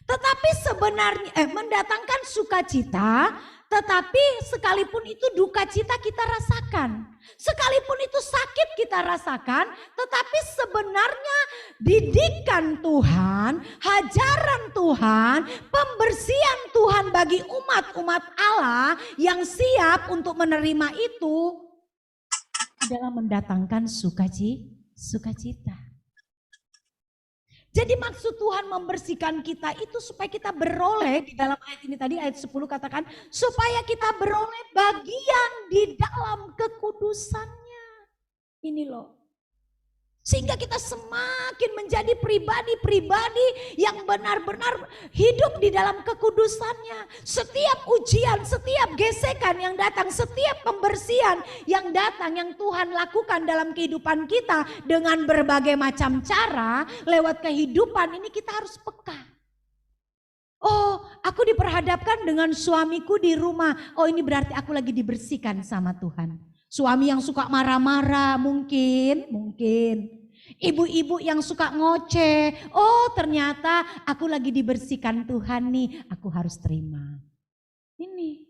tetapi sebenarnya mendatangkan sukacita, tetapi sekalipun itu duka cita kita rasakan, sekalipun itu sakit kita rasakan, tetapi sebenarnya didikan Tuhan, hajaran Tuhan, pembersihan Tuhan bagi umat-umat Allah yang siap untuk menerima itu adalah mendatangkan sukacita. Jadi maksud Tuhan membersihkan kita itu supaya kita beroleh, di dalam ayat ini tadi ayat 10 katakan, supaya kita beroleh bagian di dalam kekudusannya. Ini loh. Sehingga kita semakin menjadi pribadi-pribadi yang benar-benar hidup di dalam kekudusannya. Setiap ujian, setiap gesekan yang datang, setiap pembersihan yang datang, yang Tuhan lakukan dalam kehidupan kita dengan berbagai macam cara, lewat kehidupan ini kita harus peka. Oh, aku diperhadapkan dengan suamiku di rumah. Oh, ini berarti aku lagi dibersihkan sama Tuhan. Suami yang suka marah-marah mungkin. Ibu-ibu yang suka ngoceh. Oh, ternyata aku lagi dibersihkan Tuhan nih. Aku harus terima. Ini.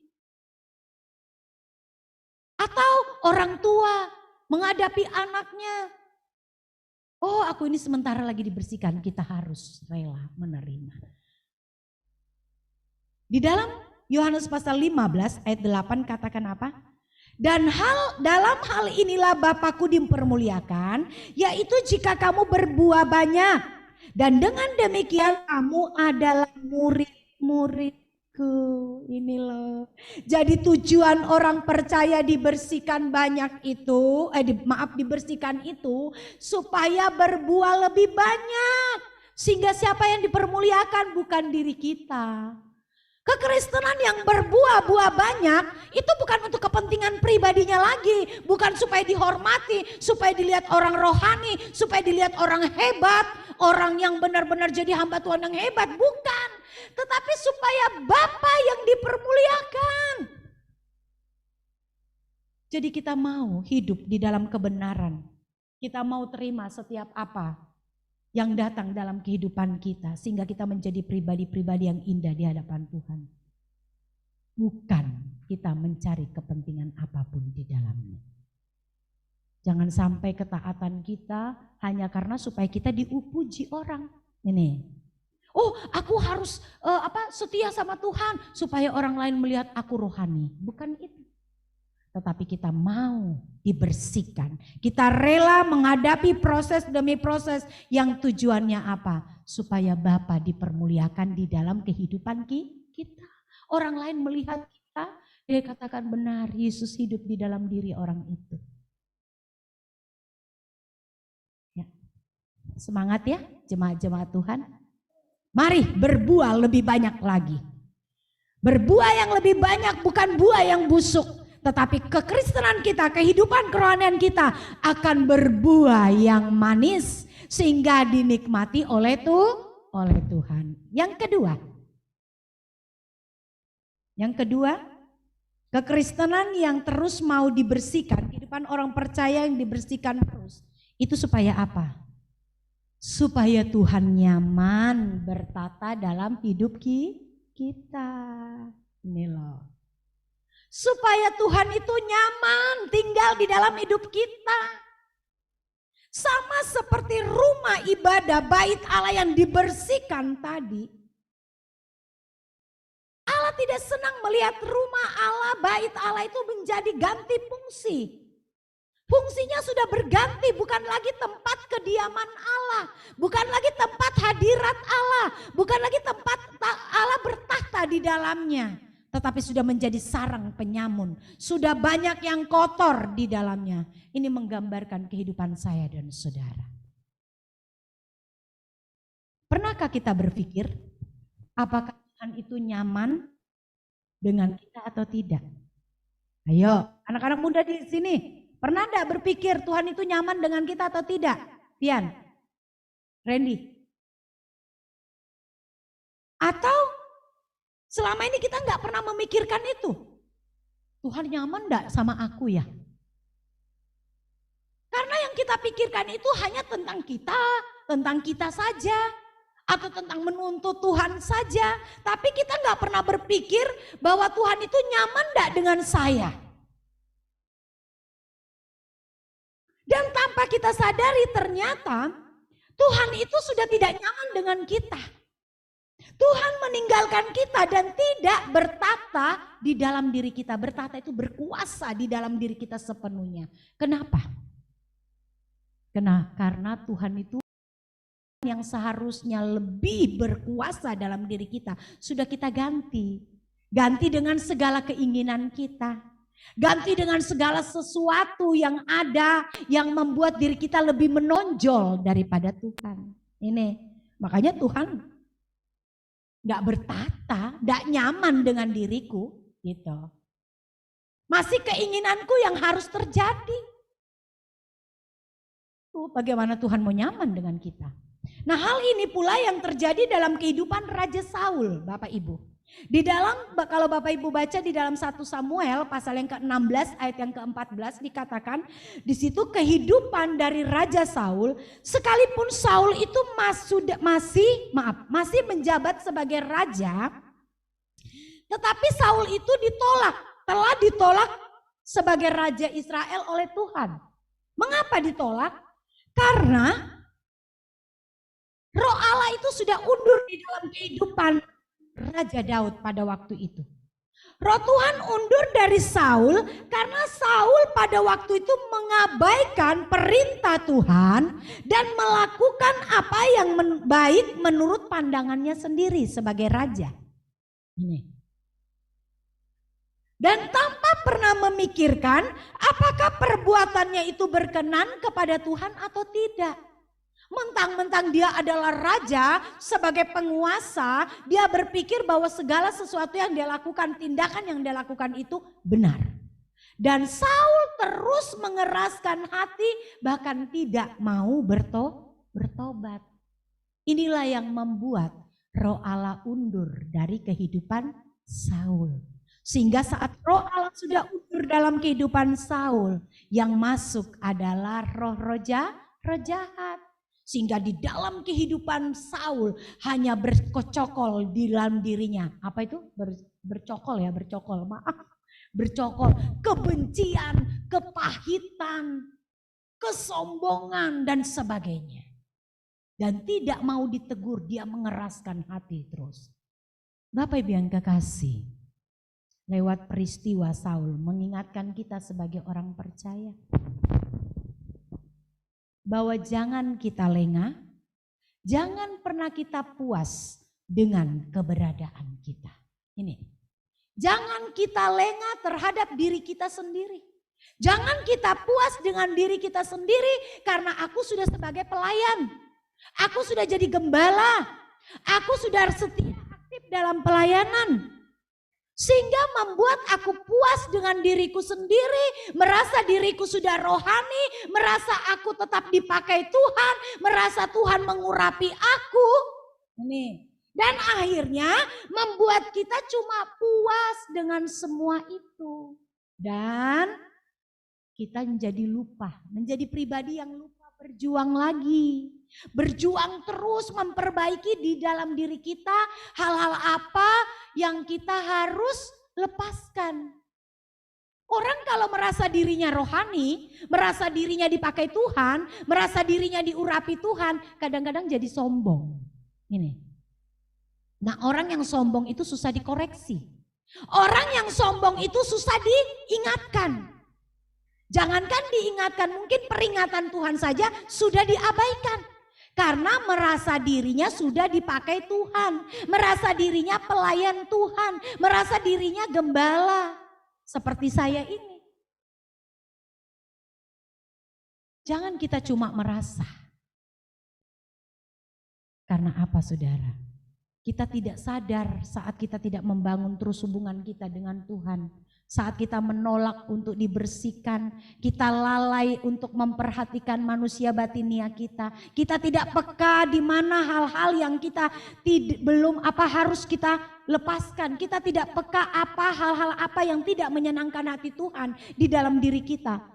Atau orang tua menghadapi anaknya. Oh, aku ini sementara lagi dibersihkan. Kita harus rela menerima. Di dalam Yohanes pasal 15 ayat 8 katakan apa? Dan dalam hal inilah Bapakku dipermuliakan, yaitu jika kamu berbuah banyak. Dan dengan demikian kamu adalah murid-muridku. Ini loh. Jadi tujuan orang percaya dibersihkan banyak itu, dibersihkan itu supaya berbuah lebih banyak. Sehingga siapa yang dipermuliakan bukan diri kita. Kekristenan yang berbuah-buah banyak itu bukan untuk kepentingan pribadinya lagi. Bukan supaya dihormati, supaya dilihat orang rohani, supaya dilihat orang hebat. Orang yang benar-benar jadi hamba Tuhan yang hebat, bukan. Tetapi supaya Bapa yang dipermuliakan. Jadi kita mau hidup di dalam kebenaran. Kita mau terima setiap apa yang datang dalam kehidupan kita sehingga kita menjadi pribadi-pribadi yang indah di hadapan Tuhan. Bukan kita mencari kepentingan apapun di dalamnya. Jangan sampai ketaatan kita hanya karena supaya kita dipuji orang. Ini. Oh, aku harus setia sama Tuhan supaya orang lain melihat aku rohani. Bukan itu. Tetapi kita mau dibersihkan. Kita rela menghadapi proses demi proses yang tujuannya apa? Supaya Bapa dipermuliakan di dalam kehidupan kita. Orang lain melihat kita, dia katakan benar Yesus hidup di dalam diri orang itu. Ya. Semangat ya jemaat-jemaat Tuhan. Mari berbuah lebih banyak lagi. Berbuah yang lebih banyak bukan buah yang busuk. Tetapi kekristenan kita, kehidupan kerohanian kita akan berbuah yang manis sehingga dinikmati oleh Tuhan. Yang kedua, kekristenan yang terus mau dibersihkan, kehidupan orang percaya yang dibersihkan terus. Itu supaya apa? Supaya Tuhan nyaman bertata dalam hidup kita. Ini loh. Supaya Tuhan itu nyaman tinggal di dalam hidup kita. Sama seperti rumah ibadah bait Allah yang dibersihkan tadi. Allah tidak senang melihat rumah Allah, bait Allah itu menjadi ganti fungsi. Fungsinya sudah berganti, bukan lagi tempat kediaman Allah. Bukan lagi tempat hadirat Allah. Bukan lagi tempat Allah bertahta di dalamnya. Tetapi sudah menjadi sarang penyamun. Sudah banyak yang kotor di dalamnya. Ini menggambarkan kehidupan saya dan saudara. Pernahkah kita berpikir apakah Tuhan itu nyaman dengan kita atau tidak? Ayo anak-anak muda di sini. Pernah enggak berpikir Tuhan itu nyaman dengan kita atau tidak? Pian, Randy. Atau selama ini kita nggak pernah memikirkan itu. Tuhan nyaman nggak sama aku ya? Karena yang kita pikirkan itu hanya tentang kita saja. Atau tentang menuntut Tuhan saja. Tapi kita nggak pernah berpikir bahwa Tuhan itu nyaman nggak dengan saya. Dan tanpa kita sadari ternyata Tuhan itu sudah tidak nyaman dengan kita. Tuhan meninggalkan kita dan tidak bertata di dalam diri kita. Bertata itu berkuasa di dalam diri kita sepenuhnya. Kenapa? Karena Tuhan itu yang seharusnya lebih berkuasa dalam diri kita. Sudah kita ganti. Ganti dengan segala keinginan kita. Ganti dengan segala sesuatu yang ada yang membuat diri kita lebih menonjol daripada Tuhan. Ini makanya Tuhan gak bertata, gak nyaman dengan diriku gitu. Masih keinginanku yang harus terjadi. Tuh, bagaimana Tuhan mau nyaman dengan kita. Nah, hal ini pula yang terjadi dalam kehidupan Raja Saul, Bapak Ibu. Di dalam, kalau Bapak Ibu baca di dalam 1 Samuel pasal yang ke-16 ayat yang ke-14 dikatakan di situ kehidupan dari Raja Saul, sekalipun Saul itu masih menjabat sebagai raja, tetapi Saul itu telah ditolak sebagai raja Israel oleh Tuhan. Mengapa ditolak? Karena Roh Allah itu sudah undur di dalam kehidupan Raja Daud pada waktu itu. Roh Tuhan undur dari Saul karena Saul pada waktu itu mengabaikan perintah Tuhan dan melakukan apa yang baik menurut pandangannya sendiri sebagai raja. Ini. Dan tanpa pernah memikirkan apakah perbuatannya itu berkenan kepada Tuhan atau tidak. Mentang-mentang dia adalah raja sebagai penguasa, dia berpikir bahwa segala sesuatu yang dia lakukan, tindakan yang dia lakukan itu benar. Dan Saul terus mengeraskan hati bahkan tidak mau bertobat. Inilah yang membuat Roh Allah undur dari kehidupan Saul. Sehingga saat Roh Allah sudah undur dalam kehidupan Saul, yang masuk adalah roh jahat. Sehingga di dalam kehidupan Saul hanya berkocokol di dalam dirinya. Apa itu? Bercokol. Bercokol. Kebencian, kepahitan, kesombongan dan sebagainya. Dan tidak mau ditegur, dia mengeraskan hati terus. Bapak Ibu yang kekasih, lewat peristiwa Saul mengingatkan kita sebagai orang percaya bahwa jangan kita lengah, jangan pernah kita puas dengan keberadaan kita. Ini, jangan kita lengah terhadap diri kita sendiri. Jangan kita puas dengan diri kita sendiri karena aku sudah sebagai pelayan. Aku sudah jadi gembala. Aku sudah setia aktif dalam pelayanan. Sehingga membuat aku puas dengan diriku sendiri, merasa diriku sudah rohani, merasa aku tetap dipakai Tuhan, merasa Tuhan mengurapi aku. Ini. Dan akhirnya membuat kita cuma puas dengan semua itu. Dan kita menjadi pribadi yang lupa berjuang lagi. Berjuang terus memperbaiki di dalam diri kita hal-hal apa yang kita harus lepaskan. Orang kalau merasa dirinya rohani, merasa dirinya dipakai Tuhan, merasa dirinya diurapi Tuhan, kadang-kadang jadi sombong. Ini. Nah, orang yang sombong itu susah dikoreksi. Orang yang sombong itu susah diingatkan. Jangankan diingatkan, mungkin peringatan Tuhan saja sudah diabaikan. Karena merasa dirinya sudah dipakai Tuhan, merasa dirinya pelayan Tuhan, merasa dirinya gembala. Seperti saya ini. Jangan kita cuma merasa. Karena apa saudara? Kita tidak sadar saat kita tidak membangun terus hubungan kita dengan Tuhan. Saat kita menolak untuk dibersihkan, kita lalai untuk memperhatikan manusia batinia kita. Kita tidak peka di mana hal-hal yang kita harus kita lepaskan. Kita tidak peka hal-hal apa yang tidak menyenangkan hati Tuhan di dalam diri kita.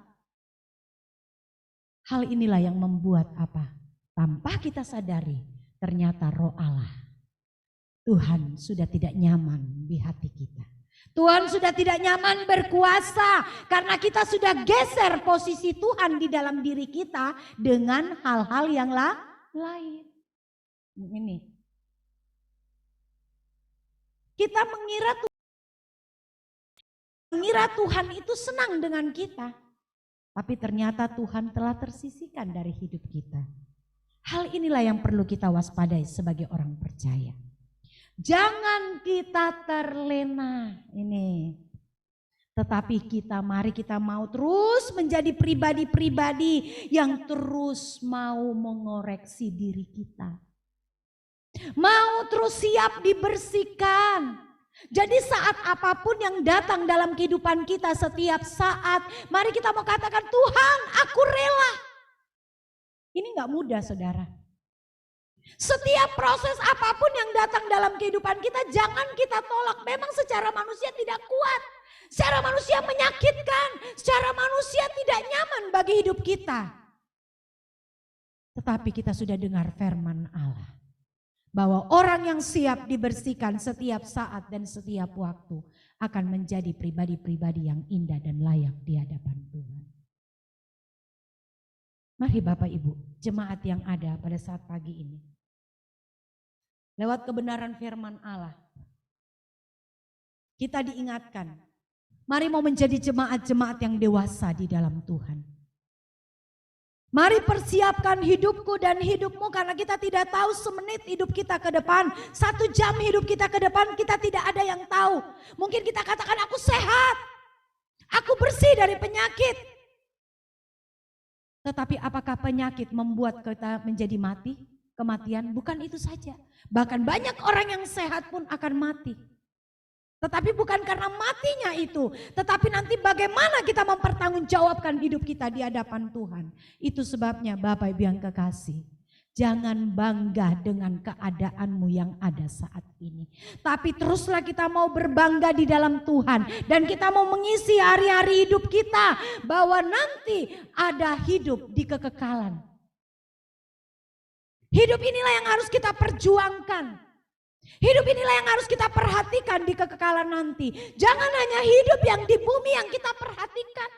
Hal inilah yang membuat tanpa kita sadari, ternyata Roh Allah, Tuhan sudah tidak nyaman di hati kita. Tuhan sudah tidak nyaman berkuasa karena kita sudah geser posisi Tuhan di dalam diri kita dengan hal-hal yang lain. Ini. Kita mengira Tuhan itu senang dengan kita. Tapi ternyata Tuhan telah tersisihkan dari hidup kita. Hal inilah yang perlu kita waspadai sebagai orang percaya. Jangan kita terlena ini. Tetapi mari kita mau terus menjadi pribadi-pribadi yang terus mau mengoreksi diri kita. Mau terus siap dibersihkan. Jadi saat apapun yang datang dalam kehidupan kita setiap saat, mari kita mau katakan, Tuhan, aku rela. Ini gak mudah, saudara. Setiap proses apapun yang datang dalam kehidupan kita, jangan kita tolak. Memang secara manusia tidak kuat. Secara manusia menyakitkan. Secara manusia tidak nyaman bagi hidup kita. Tetapi kita sudah dengar firman Allah. Bahwa orang yang siap dibersihkan setiap saat dan setiap waktu akan menjadi pribadi-pribadi yang indah dan layak di hadapan Tuhan. Mari Bapak Ibu, jemaat yang ada pada saat pagi ini. Lewat kebenaran firman Allah, kita diingatkan, mari mau menjadi jemaat-jemaat yang dewasa di dalam Tuhan. Mari persiapkan hidupku dan hidupmu, karena kita tidak tahu semenit hidup kita ke depan, 1 jam hidup kita ke depan, kita tidak ada yang tahu. Mungkin kita katakan aku sehat, aku bersih dari penyakit. Tetapi apakah penyakit membuat kita menjadi mati? Kematian? Bukan itu saja. Bahkan banyak orang yang sehat pun akan mati. Tetapi bukan karena matinya itu, tetapi nanti bagaimana kita mempertanggungjawabkan hidup kita di hadapan Tuhan. Itu sebabnya Bapak Ibu yang kekasih, jangan bangga dengan keadaanmu yang ada saat ini. Tapi teruslah kita mau berbangga di dalam Tuhan. Dan kita mau mengisi hari-hari hidup kita bahwa nanti ada hidup di kekekalan. Hidup inilah yang harus kita perjuangkan. Hidup inilah yang harus kita perhatikan di kekekalan nanti. Jangan hanya hidup yang di bumi yang kita perhatikan.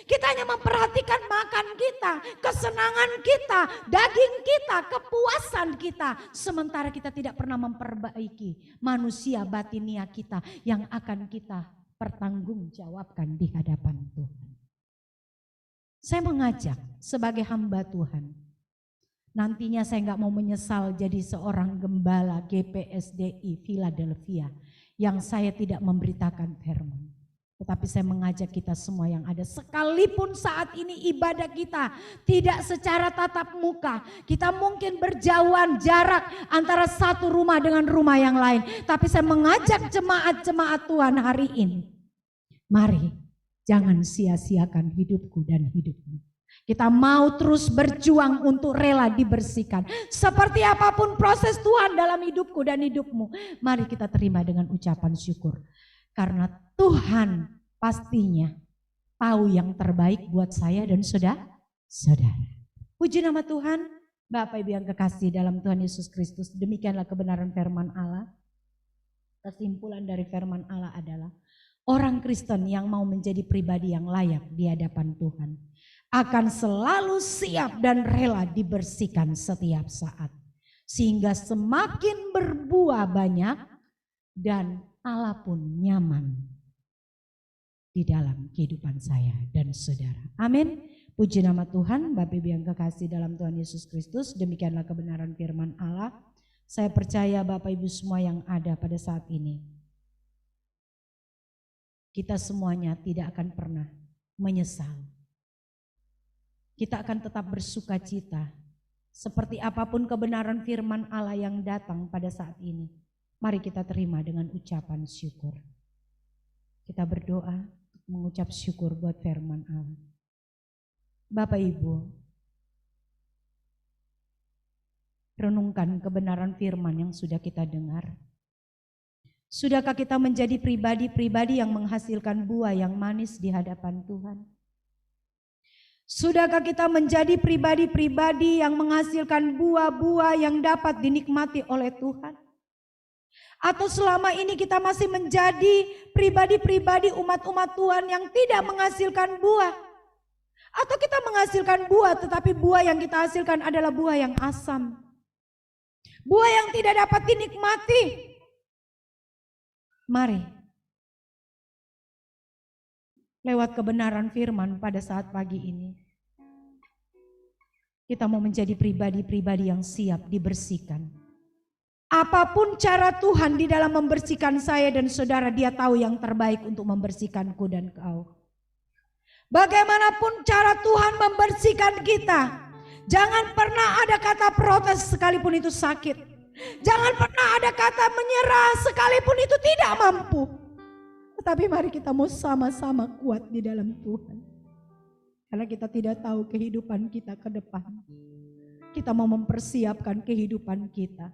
Kita hanya memperhatikan makan kita, kesenangan kita, daging kita, kepuasan kita. Sementara kita tidak pernah memperbaiki manusia batinia kita yang akan kita pertanggungjawabkan di hadapan Tuhan. Saya mengajak sebagai hamba Tuhan, nantinya saya nggak mau menyesal jadi seorang gembala GPSDI Philadelphia yang saya tidak memberitakan firman. Tetapi saya mengajak kita semua yang ada, sekalipun saat ini ibadah kita tidak secara tatap muka, kita mungkin berjauhan jarak antara satu rumah dengan rumah yang lain. Tapi saya mengajak jemaat-jemaat Tuhan hari ini, mari jangan sia-siakan hidupku dan hidupmu. Kita mau terus berjuang untuk rela dibersihkan. Seperti apapun proses Tuhan dalam hidupku dan hidupmu, mari kita terima dengan ucapan syukur. Karena Tuhan pastinya tahu yang terbaik buat saya dan saudara. Puji nama Tuhan. Bapak Ibu yang kekasih dalam Tuhan Yesus Kristus, demikianlah kebenaran firman Allah. Kesimpulan dari firman Allah adalah orang Kristen yang mau menjadi pribadi yang layak di hadapan Tuhan akan selalu siap dan rela dibersihkan setiap saat. Sehingga semakin berbuah banyak dan Allah pun nyaman di dalam kehidupan saya dan saudara. Amin. Puji nama Tuhan. Bapak Ibu yang kekasih dalam Tuhan Yesus Kristus, demikianlah kebenaran firman Allah. Saya percaya Bapak Ibu semua yang ada pada saat ini, kita semuanya tidak akan pernah menyesal. Kita akan tetap bersuka cita. Seperti apapun kebenaran firman Allah yang datang pada saat ini, mari kita terima dengan ucapan syukur. Kita berdoa mengucap syukur buat firman Allah. Bapak Ibu, renungkan kebenaran firman yang sudah kita dengar. Sudahkah kita menjadi pribadi-pribadi yang menghasilkan buah yang manis di hadapan Tuhan? Sudahkah kita menjadi pribadi-pribadi yang menghasilkan buah-buah yang dapat dinikmati oleh Tuhan? Atau selama ini kita masih menjadi pribadi-pribadi umat-umat Tuhan yang tidak menghasilkan buah? Atau kita menghasilkan buah tetapi buah yang kita hasilkan adalah buah yang asam? Buah yang tidak dapat dinikmati? Mari, lewat kebenaran firman pada saat pagi ini, kita mau menjadi pribadi-pribadi yang siap dibersihkan. Apapun cara Tuhan di dalam membersihkan saya dan saudara, Dia tahu yang terbaik untuk membersihkanku dan kau. Bagaimanapun cara Tuhan membersihkan kita, jangan pernah ada kata protes sekalipun itu sakit. Jangan pernah ada kata menyerah sekalipun itu tidak mampu. Tetapi mari kita mau sama-sama kuat di dalam Tuhan. Karena kita tidak tahu kehidupan kita ke depan. Kita mau mempersiapkan kehidupan kita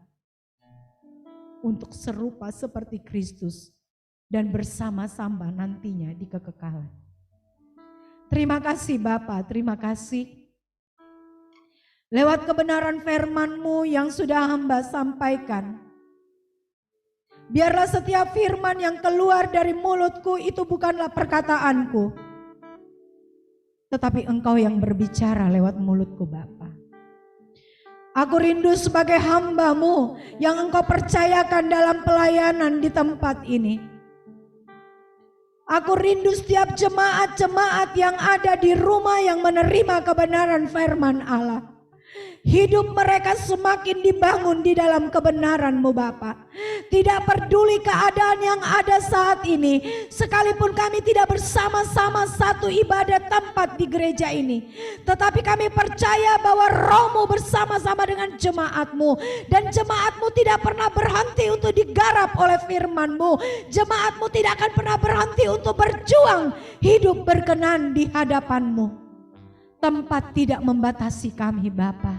untuk serupa seperti Kristus dan bersama-sama nantinya di kekekalan. Terima kasih Bapa, terima kasih. Lewat kebenaran firman-Mu yang sudah hamba sampaikan, biarlah setiap firman yang keluar dari mulutku itu bukanlah perkataanku, tetapi Engkau yang berbicara lewat mulutku Bapa. Aku rindu sebagai hamba-Mu yang Engkau percayakan dalam pelayanan di tempat ini. Aku rindu setiap jemaat-jemaat yang ada di rumah yang menerima kebenaran firman Allah. Hidup mereka semakin dibangun di dalam kebenaran-Mu Bapa. Tidak peduli keadaan yang ada saat ini, sekalipun kami tidak bersama-sama satu ibadah tempat di gereja ini, tetapi kami percaya bahwa Roh-Mu bersama-sama dengan jemaat-Mu, dan jemaat-Mu tidak pernah berhenti untuk digarap oleh firman-Mu. Jemaat-Mu tidak akan pernah berhenti untuk berjuang hidup berkenan di hadapan-Mu. Tempat tidak membatasi kami Bapa,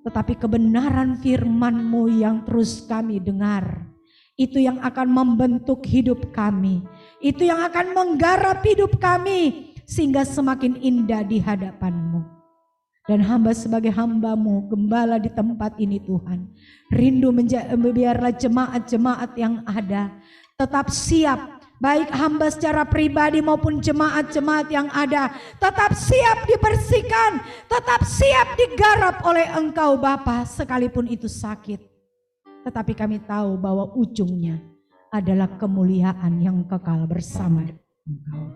tetapi kebenaran firman-Mu yang terus kami dengar, itu yang akan membentuk hidup kami, itu yang akan menggarap hidup kami, sehingga semakin indah di hadapan-Mu. Dan hamba sebagai hamba-Mu, gembala di tempat ini Tuhan, rindu biarlah jemaat-jemaat yang ada tetap siap, baik hamba secara pribadi maupun jemaat-jemaat yang ada, tetap siap dibersihkan, tetap siap digarap oleh Engkau Bapa, sekalipun itu sakit. Tetapi kami tahu bahwa ujungnya adalah kemuliaan yang kekal bersama Engkau.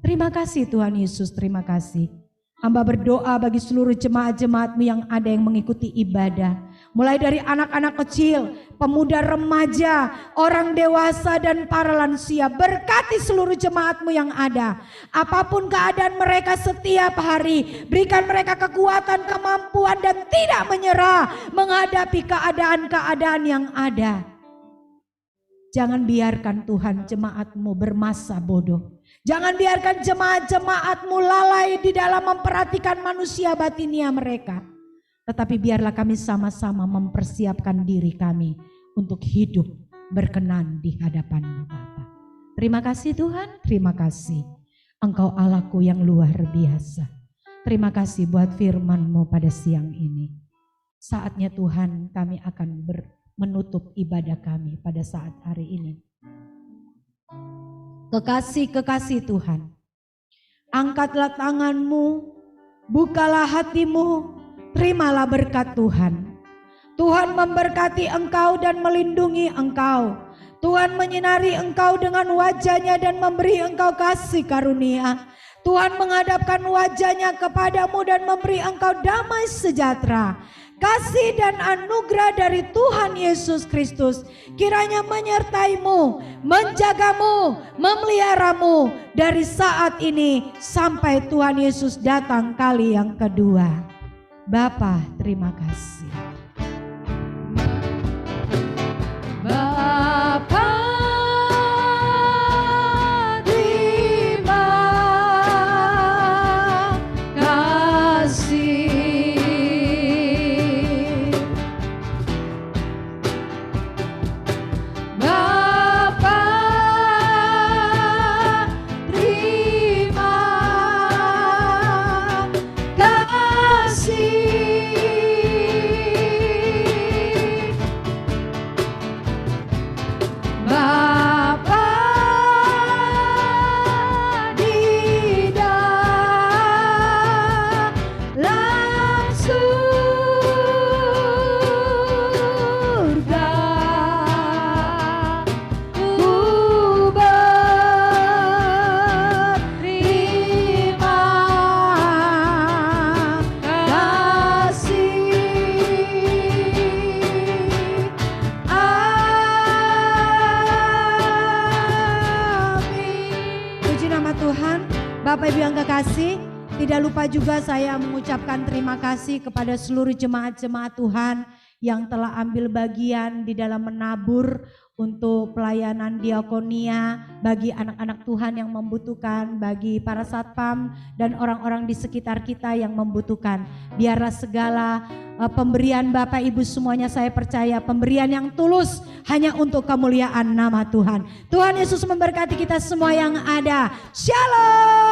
Terima kasih Tuhan Yesus, terima kasih. Hamba berdoa bagi seluruh jemaat-jemaat-Mu yang ada yang mengikuti ibadah. Mulai dari anak-anak kecil, pemuda remaja, orang dewasa dan para lansia. Berkati seluruh jemaat-Mu yang ada. Apapun keadaan mereka setiap hari, berikan mereka kekuatan, kemampuan dan tidak menyerah menghadapi keadaan-keadaan yang ada. Jangan biarkan Tuhan jemaat-Mu bermasa bodoh. Jangan biarkan jemaat-jemaat-Mu lalai di dalam memperhatikan manusia batinia mereka. Tetapi biarlah kami sama-sama mempersiapkan diri kami untuk hidup berkenan di hadapan-Mu Bapa. Terima kasih Tuhan, terima kasih. Engkau Allahku yang luar biasa. Terima kasih buat firman-Mu pada siang ini. Saatnya Tuhan kami akan menutup ibadah kami pada saat hari ini. Kekasih-kekasih Tuhan, angkatlah tangan-Mu, bukalah hati-Mu, terimalah berkat Tuhan. Tuhan memberkati engkau dan melindungi engkau. Tuhan menyinari engkau dengan wajah-Nya dan memberi engkau kasih karunia. Tuhan menghadapkan wajah-Nya kepadamu dan memberi engkau damai sejahtera. Kasih dan anugerah dari Tuhan Yesus Kristus kiranya menyertai-mu, menjagamu, memeliharamu dari saat ini sampai Tuhan Yesus datang kali yang kedua. Bapa, terima kasih. Bapa, terima kasih. nama Tuhan. Bapak Ibu yang kekasih, tidak lupa juga saya mengucapkan terima kasih kepada seluruh jemaat-jemaat Tuhan yang telah ambil bagian di dalam menabur untuk pelayanan diakonia bagi anak-anak Tuhan yang membutuhkan, bagi para satpam dan orang-orang di sekitar kita yang membutuhkan. Biarlah segala pemberian Bapak Ibu semuanya, saya percaya pemberian yang tulus hanya untuk kemuliaan nama Tuhan. Tuhan Yesus memberkati kita semua yang ada. Shalom.